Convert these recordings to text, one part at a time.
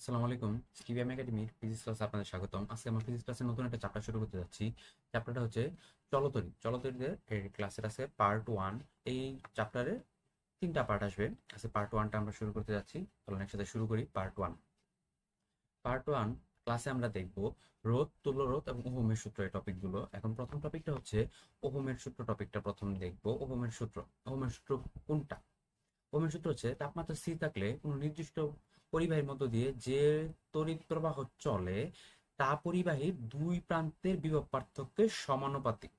আসসালামু আলাইকুম। স্কিবিএম একাডেমির ফিজিক্স ক্লাসে আপনাদের স্বাগতম। আজকে আমরা ফিজিক্স ক্লাসের নতুন একটা চ্যাপ্টার শুরু করতে যাচ্ছি। চ্যাপ্টারটা হচ্ছে চলতরি। চলতরিতে এই ক্লাসের আছে পার্ট 1। এই চ্যাপ্টারে 3টা পার্ট আসবে। আজকে পার্ট 1টা আমরা শুরু করতে যাচ্ছি। চলুন একসাথে শুরু করি পার্ট 1। পার্ট 1 ক্লাসে আমরা দেখব রোধ, তুল্য রোধ এবং ওহমের সূত্র এই টপিকগুলো। এখন প্রথম টপিকটা হচ্ছে ওহমের সূত্র টপিকটা প্রথম দেখব। ওহমের সূত্র। ওহমের সূত্র কোনটা? ওহমের সূত্র হচ্ছে তাপমাত্রা স্থির থাকলে কোনো নির্দিষ্ট পরিবাহীর মধ্য দিয়ে যে তড়িৎ প্রবাহ চলে তা পরিবাহীর দুই প্রান্তের বিভব পার্থক্যের সমানুপাতিক।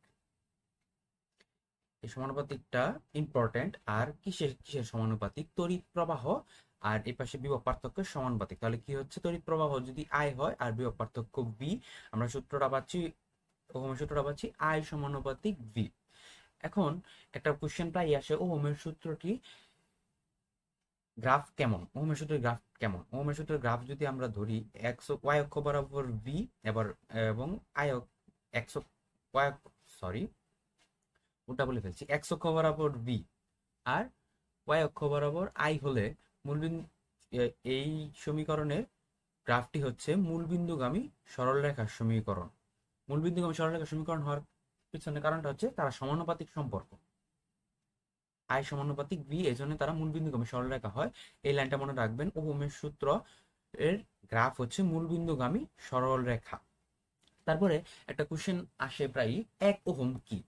এই সমানুপাতিকটা ইম্পর্টেন্ট। আর কিসের কিসের সমানুপাতিক? তড়িৎ প্রবাহ আর এই পাশে বিভব পার্থক্যের সমানুপাতিক। তাহলে কি হচ্ছে? তড়িৎ প্রবাহ যদি আই হয় আর বিভব পার্থক্য ভি, আমরা সূত্রটা পাচ্ছি, ওহমের সূত্রটা পাচ্ছি আই সমানুপাতিক ভি। এখন একটা কোশ্চেন প্রায় আসে, ওহমের সূত্রটি গ্রাফ কেমন? ওহমের সূত্রের গ্রাফ কেমন? ওহমের সূত্রের গ্রাফ যদি আমরা ধরি, এক্স ওয়াই অক্ষ বরাবর ভি এবার এবং আই এক্স ওয়াই, সরি ওটা বলে ফেলছি, এক্স অক্ষ বরাবর ভি আর ওয়াই অক্ষ বরাবর আই হলে মূলবিন্দু, এই সমীকরণের গ্রাফটি হচ্ছে মূলবিন্দুগামী সরলরেখার সমীকরণ। মূলবিন্দুগামী সরলরেখার সমীকরণ হওয়ার পিছনে কারণটা হচ্ছে তারা সমানুপাতিক সম্পর্ক, আই সমানুপাতিক ভি, এই জন্য তারা মূলবিন্দুগামী সরলরেখা হয়। এই লাইনটা মনে রাখবেন। ওহমের সূত্র এর গ্রাফ হচ্ছে মূলবিন্দুগামী সরলরেখা। তারপরে একটা কোশ্চেন আসে প্রায়, এক ওহম কি?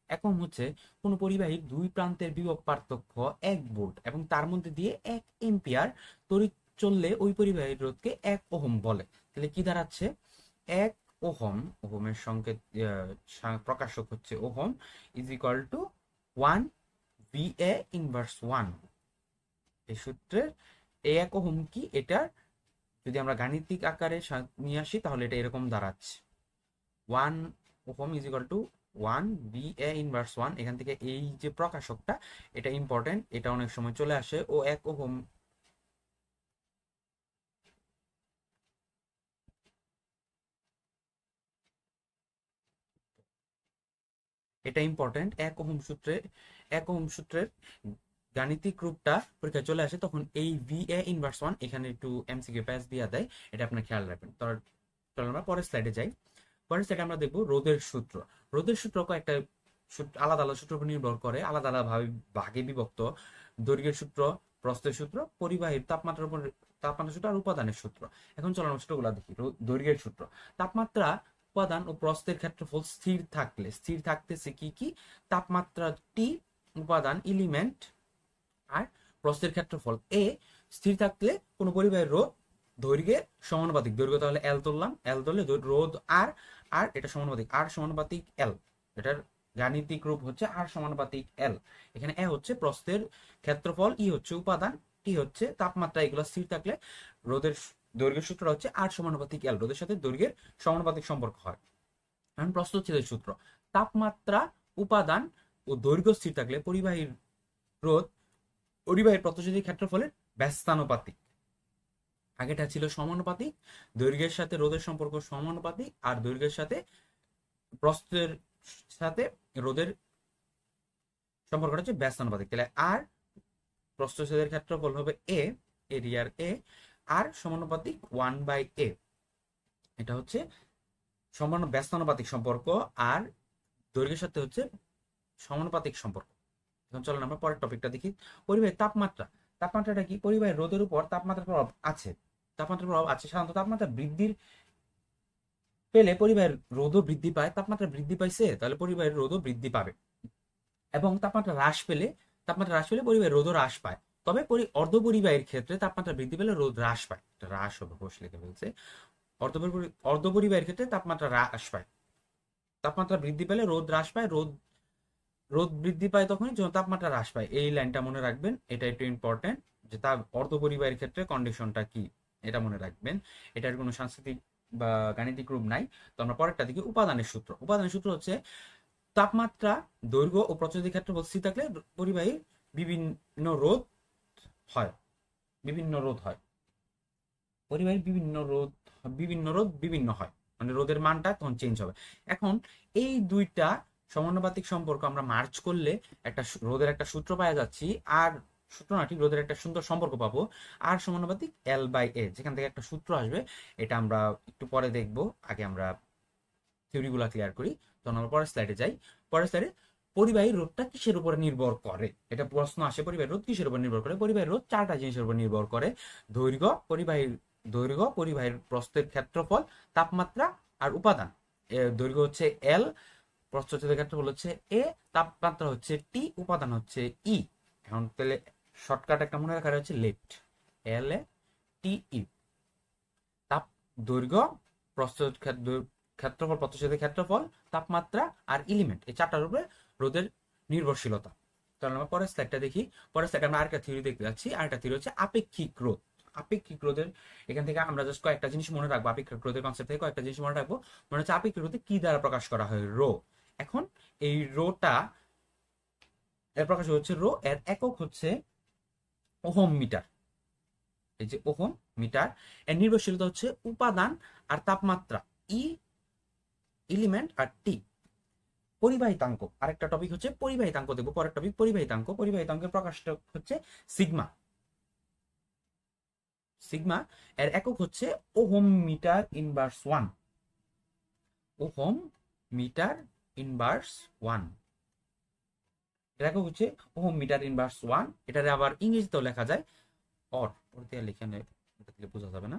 এক ওহম হচ্ছে কোন পরিবাহীর দুই প্রান্তের বিভব পার্থক্য 1 ভোল্ট এবং তার মধ্যে দিয়ে 1 এম্পিয়ার তড়িৎ চললে ওই পরিবাহীর রোধকে 1 ওহম বলে। তাহলে কি দাঁড়াচ্ছে? 1 ওহম, ওহমের সংকেত প্রকাশক হচ্ছে ohm, is equal two 1 VA inverse 1। এই সূত্রের এই 1 ওহম কি, এটা যদি আমরা গাণিতিক আকারে নিয়ে আসি তাহলে এটা এরকম দাঁড়াচ্ছে, 1 ohm is equal two 1 VA inverse 1। এখান থেকে এই যে প্রকাশকটা, এটা ইম্পর্টেন্ট, এটা অনেক সময় চলে আসে। ও 1 ওহম, এটা ইম্পর্টেন্ট। 1 ওহম সূত্রের গাণিতিক রূপটা পরীক্ষায় চলে আসে, তখন এই VA ইনভার্স 1 এখানে একটু এমসিকিউ প্যাচ দিয়ে দেয়, এটা আপনার খেয়াল রাখবেন। তো চলো আমরা পরের স্লাইডে যাই। পরের স্লাইডে আমরা দেখবো রোধের সূত্র। রোধের সূত্র কয়েকটা আলাদা আলাদা সূত্রের উপর নির্ভর করে, আলাদা আলাদা ভাগে বিভক্ত। দৈর্ঘ্যের সূত্র, প্রস্থের সূত্র, পরিবাহীর তাপমাত্রার উপর তাপমাত্রা সূত্র আর উপাদানের সূত্র। এখন চলো আমরা সূত্রগুলো দেখি। দৈর্ঘ্যের সূত্র, তাপমাত্রা, উপাদান ও প্রস্থের ক্ষেত্রফল স্থির থাকলে, স্থির থাকতেছে কি কি? তাপমাত্রা টি, উপাদান এলিমেন্ট আর প্রস্থের ক্ষেত্রফল এ স্থির থাকলে কোন পরিবাহীর রোধ দৈর্ঘ্যের সমানুপাতিক। দৈর্ঘ্য তাহলে এল তুললাম, এল ধরলে রোধ আর, আর এটা সমানুপাতিক, আর সমানুপাতিক এল। এটার গাণিতিক রূপ হচ্ছে আর সমানুপাতিক এল। এখানে এ হচ্ছে প্রস্থের ক্ষেত্রফল, ই হচ্ছে উপাদান, টি হচ্ছে তাপমাত্রা। এগুলো স্থির থাকলে রোধের দৈর্ঘ্যের সূত্রটা হচ্ছে আর সমানুপাতিক এল। রোধের সাথে দৈর্ঘ্যের সমানুপাতিক সম্পর্ক হয়। এখন প্রস্থচ্ছেদের সূত্র, তাপমাত্রা, উপাদান ও দৈর্ঘ্য স্থির থাকলে পরিবাহীর রোধ পরিবাহীর প্রস্থচ্ছেদের ক্ষেত্রফলের ব্যস্তানুপাতিক। আগেটা ছিল সমানুপাতিক, দৈর্ঘ্যের সাথে রোধের সম্পর্ক সমানুপাতিক, আর দৈর্ঘ্যের সাথে প্রস্থের সাথে রোধের সম্পর্কটা হচ্ছে ব্যস্তানুপাতিক। তাহলে আর প্রস্থচ্ছেদের ক্ষেত্রফল হবে এ, এরিয়ার এ, আর সমানুপাতিক 1/a। এটা হচ্ছে সমান ব্যস্তানুপাতিক সম্পর্ক, আর দৈর্ঘ্যের সাথে হচ্ছে সমানুপাতিক সম্পর্ক। এখন চলেন আমরা পরের টপিকটা দেখি। পরিবাহীর তাপমাত্রা। তাপমাত্রাটা কি? পরিবাহীর রোধের উপর তাপমাত্রার প্রভাব আছে। তাপমাত্রার প্রভাব আছে। সাধারণত তাপমাত্রা বৃদ্ধির পেলে পরিবাহীর রোধও বৃদ্ধি পায়। তাপমাত্রা বৃদ্ধি পাইছে, তাহলে পরিবাহীর রোধও বৃদ্ধি পাবে। এবং তাপমাত্রা হ্রাস পেলে পরিবাহীর রোধও হ্রাস পায়। তবে অর্ধ পরিবাহীর ক্ষেত্রে তাপমাত্রা বৃদ্ধি পেলে রোধ হ্রাস পায়। হ্রাস হবে, বসে লিখে ফেলছে। অর্ধ পরিবাহীর ক্ষেত্রে তাপমাত্রা হ্রাস পায়। তাপমাত্রা বৃদ্ধি পেলে রোধ হ্রাস পায়, রোধ বৃদ্ধি পায় তখনই যখন তাপমাত্রা হ্রাস পায়। এই লাইনটা মনে রাখবেন, এটা একটু ইম্পর্টেন্ট, যে তার অর্ধ পরিবাহীর ক্ষেত্রে কন্ডিশনটা কি, এটা মনে রাখবেন। এটার কোনো সাংস্কৃতিক বা গাণিতিক রূপ নাই। তো আমরা পরেরটা দেখি, উপাদানের সূত্র। উপাদানের সূত্র হচ্ছে তাপমাত্রা, দৈর্ঘ্য ও প্রচলিত ক্ষেত্রফল স্থির থাকলে পরিবাহীর বিভিন্ন রোধ হয়, বিভিন্ন রোধ হয়। পরিবাহীর বিভিন্ন রোধ বিভিন্ন হয়, মানে রোধের মানটা তখন চেঞ্জ হবে। এখন এই দুইটা সমানুপাতিক সম্পর্ক আমরা মার্চ করলে একটা রোধের একটা সূত্র পাওয়া যাচ্ছি। আর সূত্রনাটি রোধের একটা সুন্দর সম্পর্ক পাবো, আর সমানুপাতিক এল বাই এ, যেখান থেকে একটা সূত্র আসবে, এটা আমরা একটু পরে দেখব। আগে আমরা থিওরিগুলো ক্লিয়ার করি। তখন আমরা পরের স্লাইডে যাই। পরের স্লাইডে পরিবাহী রোধটা কিসের উপরে নির্ভর করে, এটা প্রশ্ন আসে। পরিবাহী রোধ কিসের উপর নির্ভর করে? পরিবাহী রোধ চারটা জিনিসের উপর নির্ভর করে: দৈর্ঘ্য, পরিবাহীর প্রস্থের ক্ষেত্রফল, তাপমাত্রা আর উপাদান। দৈর্ঘ্য হচ্ছে এল, প্রস্থচ্ছেদের ক্ষেত্রফল হচ্ছে এ, তাপমাত্রা হচ্ছে টি, উপাদান হচ্ছে ই। এখন তাহলে শর্টকাট একটা মনে রাখার হচ্ছে লেফট, এল এ টি ই। তাপ, দৈর্ঘ্য, ক্ষেত্রফল, প্রস্থচ্ছেদের ক্ষেত্রফল, তাপমাত্রা আর এলিমেন্ট, এই চারটার উপরে রোধের নির্ভরশীলতা। তাহলে আমরা পরের স্লাইডটা দেখি। পরের স্লাইডে আমরা আরেকটা থিওরি দেখতে যাচ্ছি। আরেকটা থিওরি হচ্ছে আপেক্ষিক রোধ। আপেক্ষিক রোধের এখান থেকে আমরা জাস্ট কয়েকটা জিনিস মনে রাখবো। আপেক্ষিক রোধের কনসেপ্ট থেকে কয়েকটা জিনিস মনে রাখবো। মনে হচ্ছে আপেক্ষিক রোধে কি দ্বারা প্রকাশ করা হয়? রো। এখন এই রোটা এর প্রকাশ হচ্ছে রো, এর একক হচ্ছে ওহম মিটার। এই যে ওহম মিটার, এর নির্ভরশীলতা হচ্ছে উপাদান আর তাপমাত্রা, ই, এলিমেন্ট আর টি। পরিবাহিতাঙ্ক, আরেকটা টপিক হচ্ছে পরিবাহিতাঙ্ক দেখবো। পরের টপিক পরিবাহিতাঙ্ক। পরিবাহিতাঙ্কের প্রকাশটা হচ্ছে সিগমা। সিগমা এর একক হচ্ছে ohm metre inverse 1। Ohm metre inverse 1 এর একক হচ্ছে ওহম মিটার ইনভার্স 1। এটারে আবার ইংরেজিতেও লেখা যায় অর, ওর দিয়ে লিখে এটা থেকে বোঝা যাবে না।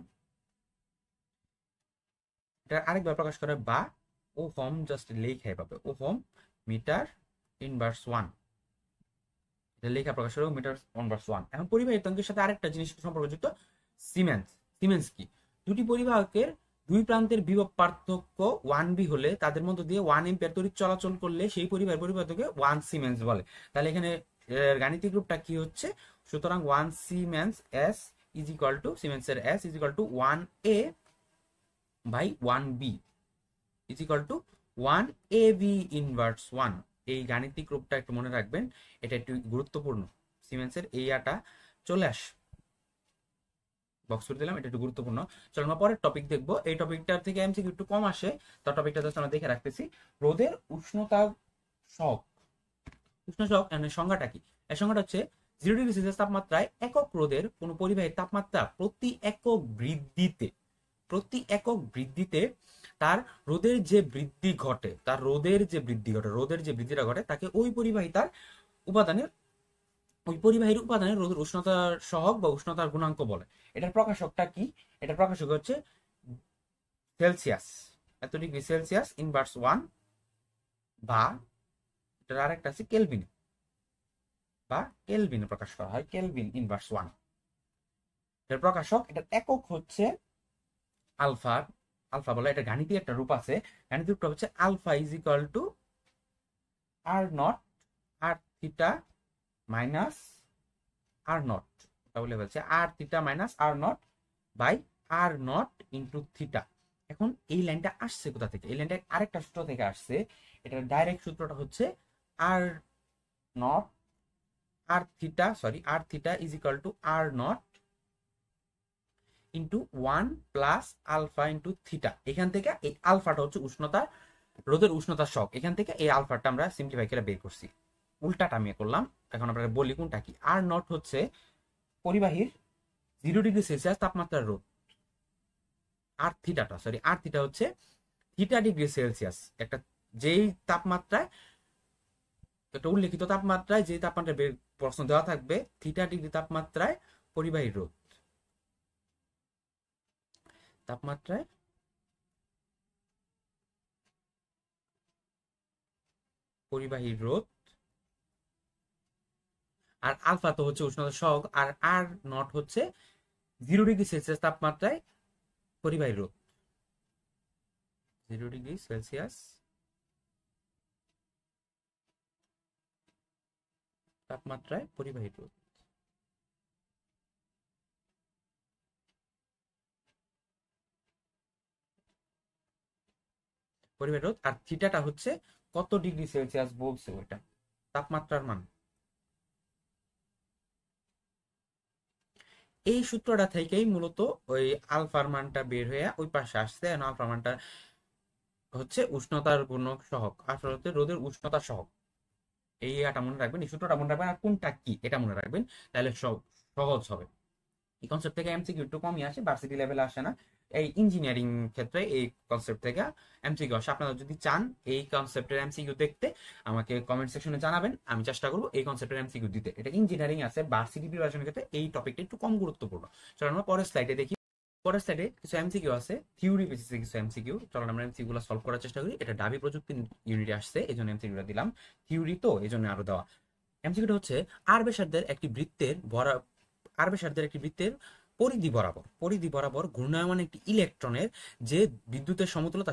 এটা আরেকবার প্রকাশ করে বা ওহম, জাস্ট লেখাই পাবে ওহম মিটার ইনভার্স 1, এটা লেখা প্রকাশ করে মিটার ইনভার্স 1। এখন পরিবাহিতাঙ্কের সাথে আরেকটা জিনিস সম্পর্কযুক্ত, সিমেন্স। সিমেন্স কি? দুটি পরিবাহকের দুই প্রান্তের বিভব পার্থক্য 1b হলে তাদের মধ্য দিয়ে 1 এম্পিয়ার তড়িৎ চলাচল করলে সেই পরিবাহকে 1 সিমেন্স বলে। তাহলে এখানে গাণিতিক রূপটা কি হচ্ছে? সুতরাং 1 siemens S is equal to, সিমেন্সের S is equal to 1a by 1b is equal to 1ab inverse 1। এই গাণিতিক রূপটা একটু মনে রাখবেন, এটা একটু গুরুত্বপূর্ণ। সিমেন্সের এই আটা চলে আস বক্স করে দিলাম, এটা একটু গুরুত্বপূর্ণ। চলো আমরা পরের টপিক দেখবো। এই টপিকটার থেকে এমসিকিউ একটু কম আসে, তো টপিকটা জাস্ট আমরা দেখে রাখতেছি। রোদের উষ্ণতা সহগ। উষ্ণ সহগ এর সংজ্ঞাটা কি? এর সংজ্ঞাটা হচ্ছে 0 ডিগ্রি সেলসিয়াস তাপমাত্রায় একক রোদের কোন পরিবাহীর তাপমাত্রা প্রতি একক বৃদ্ধিতে তার রোদের যে বৃদ্ধি ঘটে, রোদের যে বৃদ্ধিটা ঘটে তাকে ওই পরিবাহীর উপাদানের রোদের উষ্ণতার সহগ বা উষ্ণতার গুণাঙ্ক বলে। এটার প্রকাশকটা কি? এটার প্রকাশক হচ্ছে সেলসিয়াস, এত ডিগ্রি সেলসিয়াস ইনভার্স 1, বা এটার আরেকটা আছে কেলভিন, বা কেলভিনে প্রকাশ করা হয়, কেলভিন ইনভার্স 1। এর প্রকাশক, এটার একক হচ্ছে আলফা। আলফা বলে এটা গাণিতিক একটা রূপ আছে। গাণিতিক রূপটা হচ্ছে alpha is equal to R not R theta minus R not, বলে বলছে R theta minus R not by R not into theta. এখন এই লাইনটা আসছে কোথা থেকে? এই লাইনটা আরেকটা সূত্র থেকে আসছে। এটার ডাইরেক্ট সূত্রটা হচ্ছে R not R theta is equal to R not into 1 plus alpha into theta. এখান থেকে এই আলফাটা হচ্ছে রোদের উষ্ণতার সহগ। এখান থেকে এই আলফাটা আমরা সিম্পলিফাই করে বের করছি, উল্টাটা আমি করলাম। এখন আপনারা বলি কোনটা কি। আর নট হচ্ছে পরিবাহীর 0 ডিগ্রি সেলসিয়াস তাপমাত্রার রোধ, আর থিটা হচ্ছে থিটা ডিগ্রি সেলসিয়াস, একটা যেই তাপমাত্রায়, একটা উল্লেখিত তাপমাত্রায় যে তাপমাত্রায় প্রশ্ন দেওয়া থাকবে, থিটা ডিগ্রি তাপমাত্রায় পরিবাহীর রোধ, তাপমাত্রায় পরিবাহীর রোধ, আর আলফা তো হচ্ছে উষ্ণতা সহগ, আর আর নট হচ্ছে 0 ডিগ্রি সেলসিয়াস তাপমাত্রায় পরিবাহীর রোধ। 0 ডিগ্রি সেলসিয়াস তাপমাত্রায় পরিবাহীর রোধ। পরিবাহীর রোধ, আর থিটাটা হচ্ছে কত ডিগ্রি সেলসিয়াস বলছে ওইটা, তাপমাত্রার মান। এই সূত্রটা থেকেই মূলত ওই আলফার মানটা বের হয়ে ওই পাশে আসছে। আলফার মানটা হচ্ছে উষ্ণতার গুণক সহগ, আসলে রোদের উষ্ণতা সহগ। এই এটা মনে রাখবেন, এই সূত্রটা মনে রাখবেন, আর কোনটা কি এটা মনে রাখবেন, তাহলে সহজ হবে। এই কনসেপ্ট থেকে এমসিকিউ একটু কমই আসে, ভার্সিটি লেভেলে আসে না। এই ইঞ্জিনিয়ারিং ক্ষেত্রে এই কনসেপ্ট থেকে এমসিকিউ আসে। আপনারা যদি চান এই কনসেপ্টের এমসিকিউ দেখতে, আমাকে কমেন্ট সেকশনে জানাবেন, আমি চেষ্টা করবো এই কনসেপ্টের এমসিকিউ দিতে। এটা ইঞ্জিনিয়ারিং আছে, ভার্সিটি প্রিপারেশনের ক্ষেত্রে এই টপিকটা একটু কম গুরুত্বপূর্ণ। চলো আমরা পরের স্লাইডে দেখি। পরের স্লাইডে কিছু এমসিকিউ আছে, থিওরি বেসিসে কিছু এমসিকিউ। চলো আমরা এমসিকিউ গুলো সলভ করার চেষ্টা করি। এটা ডাবি প্রযুক্তি ইউনিটে আসছে, এই জন্য এমসিকিউটা দিলাম। থিওরি তো এই জন্য আরো দেওয়া। এমসিকিউটা হচ্ছে আর ব্যাসার্ধের একটি বৃত্তের আর ব্যাসার্ধের একটি বৃত্তের পরিধি বরাবর ঘূর্ণায়মান একটি ইলেকট্রনের যে বিদ্যুতের সমতুলতা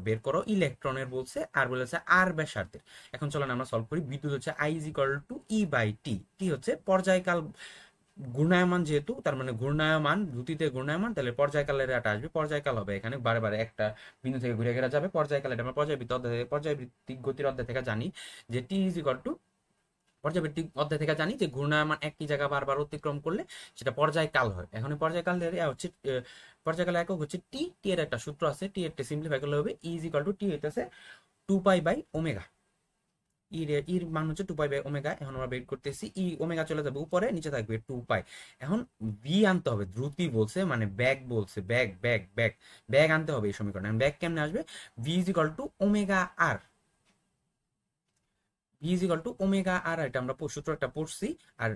বের করো। ইলেকট্রনের বলছে আর বলেছে আর ব্যাসার্ধের। এখন চলেন আমরা সলভ করি। বিদ্যুৎ হচ্ছে I is equal to E by T. T হচ্ছে পর্যায়কাল, ঘূর্ণায়মান যেহেতু, তার মানে ঘূর্ণায়মান, দ্রুতিতে ঘূর্ণায়মান, তাহলে পর্যায়কালের এটা আসবে। পর্যায়কাল হবে এখানে বারে বারে একটা বিন্দু থেকে ঘুরে ঘেরা যাবে। পর্যায়কাল এটা আমরা পর্যায়বৃত্তিক গতির অধ্যায় থেকে জানি যে টি ইজ ইকুয়াল টু, পর্যাবৃত্তিক অধ্যায় থেকে জানি যে ঘূর্ণায়মান একটি জায়গা বারবার অতিক্রম করলে সেটা পর্যায়কাল হয়। এখন পর্যায়কালের হচ্ছে পর্যায়কালের একক হচ্ছে টি। টি এর একটা সূত্র আছে, টি এর সিম্পলিফাই করলে হবে ই ইজ ইকুয়াল টু টি হইতেছে 2π/ওমেগা। ইর মান হচ্ছে 2π/ওমেগা। এখন আমরা বের করতেছি, ই ওমেগা চলে যাবে উপরে, নিচে থাকবে 2π। এখন ভি আনতে হবে, দ্রুতি বলছে মানে ব্যাগ বলছে, ব্যাগ আনতে হবে এই সমীকরণে। ব্যাগ কেমনে আসবে? V is equal to omega R. V is equal to omega R, এটা আমরা সূত্রটা পড়ছি। আর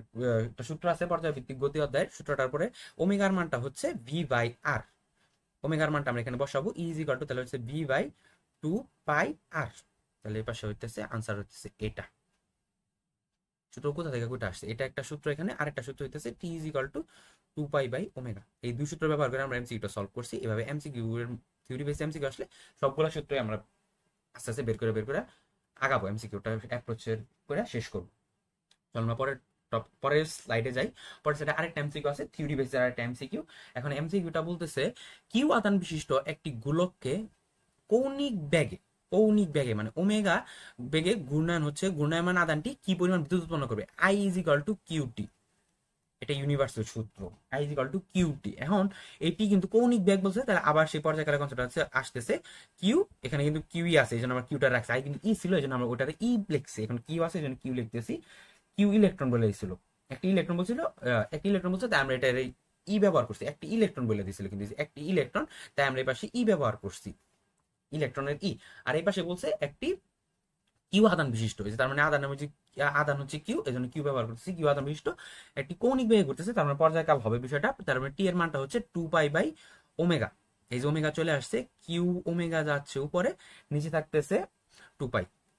একটা সূত্র আছে পর্যায়ভিত্তিক গতি অধ্যায়ের, সূত্রটার পরে ওমেগার মানটা হচ্ছে ভি বাই আর। ওমেগার মানটা আমরা এখানে বসাবো, ই ইজ ইকুয়াল টু তাহলে হচ্ছে ভি বাই 2π/r। তাহলে এই পাশে হইতেছে, আনসার হচ্ছে এটা। সূত্র কোথা থেকে কোথা আসছে? এটা একটা সূত্র এখানে, আর একটা সূত্র হইতেছে টি ইজ ইকুয়াল টু 2π/ওমেগা। এই দুই সূত্র ব্যবহার করে আমরা এমসিকিউটা সলভ করছি। এভাবে এমসিকিউ এর থিওরি বেস এমসিকিউ আসলে সবগুলো সূত্রই আমরা আস্তে আস্তে বের করে আগাবো, এমসিকিউটা অ্যাপ্রোচের করে শেষ করবো। চল আমরা পরের স্লাইডে যাই। পরের স্লাইডে আরেকটা এমসিকিউ আছে, থিওরি বেসের আরেকটা এমসিকিউ। এখন এমসিকিউটা বলতেছে কিউ আধান বিশিষ্ট একটি গোলককে কৌণিক ব্যাগে মানে ওমেগা বেগে ঘূর্ণায়মান আধানটি কি পরিমাণ বিদ্যুৎ উৎপন্ন করবে? I is equal two cutie. এটা ইউনিভার্সাল সূত্র, I is equal two cutie. এখন এটি কিন্তু কৌণিক বেগ বলছে, তাহলে আবার সেই পর্যায়কালের কনসেপ্ট আসতেছে। কিউ এখানে কিন্তু কিউই আছে, এই জন্য আমরা কিউটা রাখছি। আই কিন্তু ই ছিল, এই জন্য আমরা ওটাতে ই লিখছি। এখন কিউ আছে, এই জন্য কিউ লিখতেছি। কিউ ইলেকট্রন বলে দিয়েছিল, একটি ইলেকট্রন বলছে, তাই আমরা এটা ই ব্যবহার করছি। একটি ইলেকট্রন বলে দিয়েছিল, কিন্তু একটি ইলেকট্রন, তাই আমরা এই পাশে ই ব্যবহার করছি, ইলেকট্রনের ই। আর এই পাশে বলছে একটি কিউ আধান বিশিষ্ট হয়েছে, তার মানে আধান হচ্ছে কিউ, এই জন্য কিউ ব্যবহার করতেছি। কিউ আধান বিশিষ্ট একটি কৌণিক বেগে ঘুরতেছে, তার মানে পর্যায়কাল হবে বিষয়টা। তার মানে টি এর মানটা হচ্ছে 2π/ওমেগা। এই যে ওমেগা চলে আসছে, কিউ ওমেগা যাচ্ছে উপরে, নিচে থাকতেছে 2π।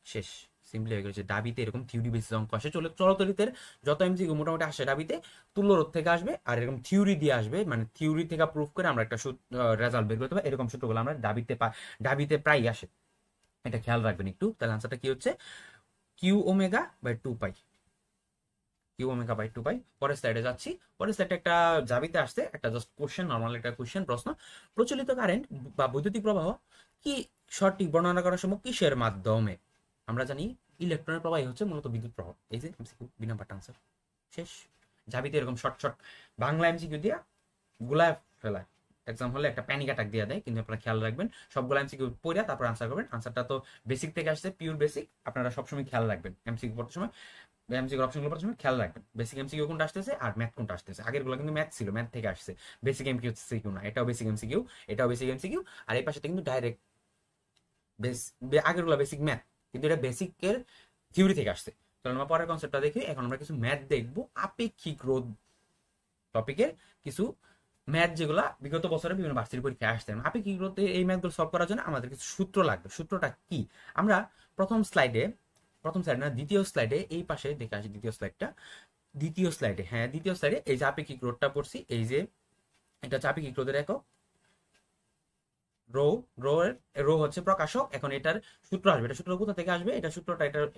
শেষ, সিম্পলি হয়ে গেছে। ডাবিতে এরকম থিওরি বেসিস অঙ্ক আসে, চলতরিতের যত এমসিকিউ মোটামুটি আসে ডাবিতে তুল্য রোধ থেকে আসবে, আর এরকম থিওরি দিয়ে আসবে, মানে থিওরি থেকে প্রুফ করে আমরা একটা রেজাল্ট বের করতে হবে। এরকম সূত্রগুলো আমরা ডাবিতে প্রায় আসে, এটা খেয়াল রাখবেন একটু। তাহলে আনসারটা কি হচ্ছে? কিউ ওমেগা/2π। পরের স্লাইডে যাচ্ছি। পরের স্লাইডে একটা জাবিতে আসছে, একটা জাস্ট কোশ্চেন, নর্মাল একটা কোশ্চেন প্রশ্ন। প্রচলিত কারেন্ট বা বৈদ্যুতিক প্রবাহ কি সঠিক বর্ণনা করার সময় কিসের মাধ্যমে? আমরা জানি ইলেকট্রনের প্রবাহ হচ্ছে মূলত বিদ্যুৎ প্রবাহ। এই যে এমসিকিউ, বিনা পার্ট আনসার শেষ। জাবিতে এরকম শর্ট বাংলা এমসিকিউ দিয়া গুলায় ফেলায়, এক্সাম হলে একটা প্যানিক অ্যাটাক দিয়ে দেয়। কিন্তু আপনারা খেয়াল রাখবেন, সবগুলো এমসিকিউ পড়ে তারপর আনসার করবেন। আনসারটা তো বেসিক থেকে আসছে, পিওর বেসিক। আপনারা সবসময় খেয়াল রাখবেন এমসিকিউ পড়তে সময়, এমসিকিউ অপশনগুলো পড়তে সময় খেয়াল রাখবেন বেসিক এমসিকিউ কোনটা আসতেছে আর ম্যাথ কোনটা আসতেছে। আগেরগুলো কিন্তু ম্যাথ ছিল, ম্যাথ থেকে আসছে। বেসিক এমসিকিউ না, এটাও বেসিক এমসিকিউ, এটাও বেসিক এমসিকিউ। আর এই পাশে কিন্তু ডাইরেক্ট আগেরগুলো বেসিক ম্যাথ, কিন্তু এটা বেসিকের থিওরি থেকে আসছে। তাহলে আমরা পরের কনসেপ্টটা দেখি। এখন আমরা কিছু ম্যাথ দেখবো, আপেক্ষিক রোধ টপিকের কিছু ম্যাথ যেগুলো বিগত বছরে বিভিন্ন ভার্সিটি পরীক্ষায় আসছে। আপেক্ষিক রোধে এই ম্যাথগুলো সলভ করার জন্য আমাদের কিছু সূত্র লাগবে। সূত্রটা কি? আমরা প্রথম স্লাইডে না, দ্বিতীয় স্লাইডে, এই পাশে দেখে আসি দ্বিতীয় স্লাইডে এই যে আপেক্ষিক রোধটা পড়ছি। এই যে এটা হচ্ছে আপেক্ষিক রোধের একক, রো হচ্ছে প্রকাশক। এখন এটার সূত্র আসবে, এটা সূত্র কোথা থেকে আসবে?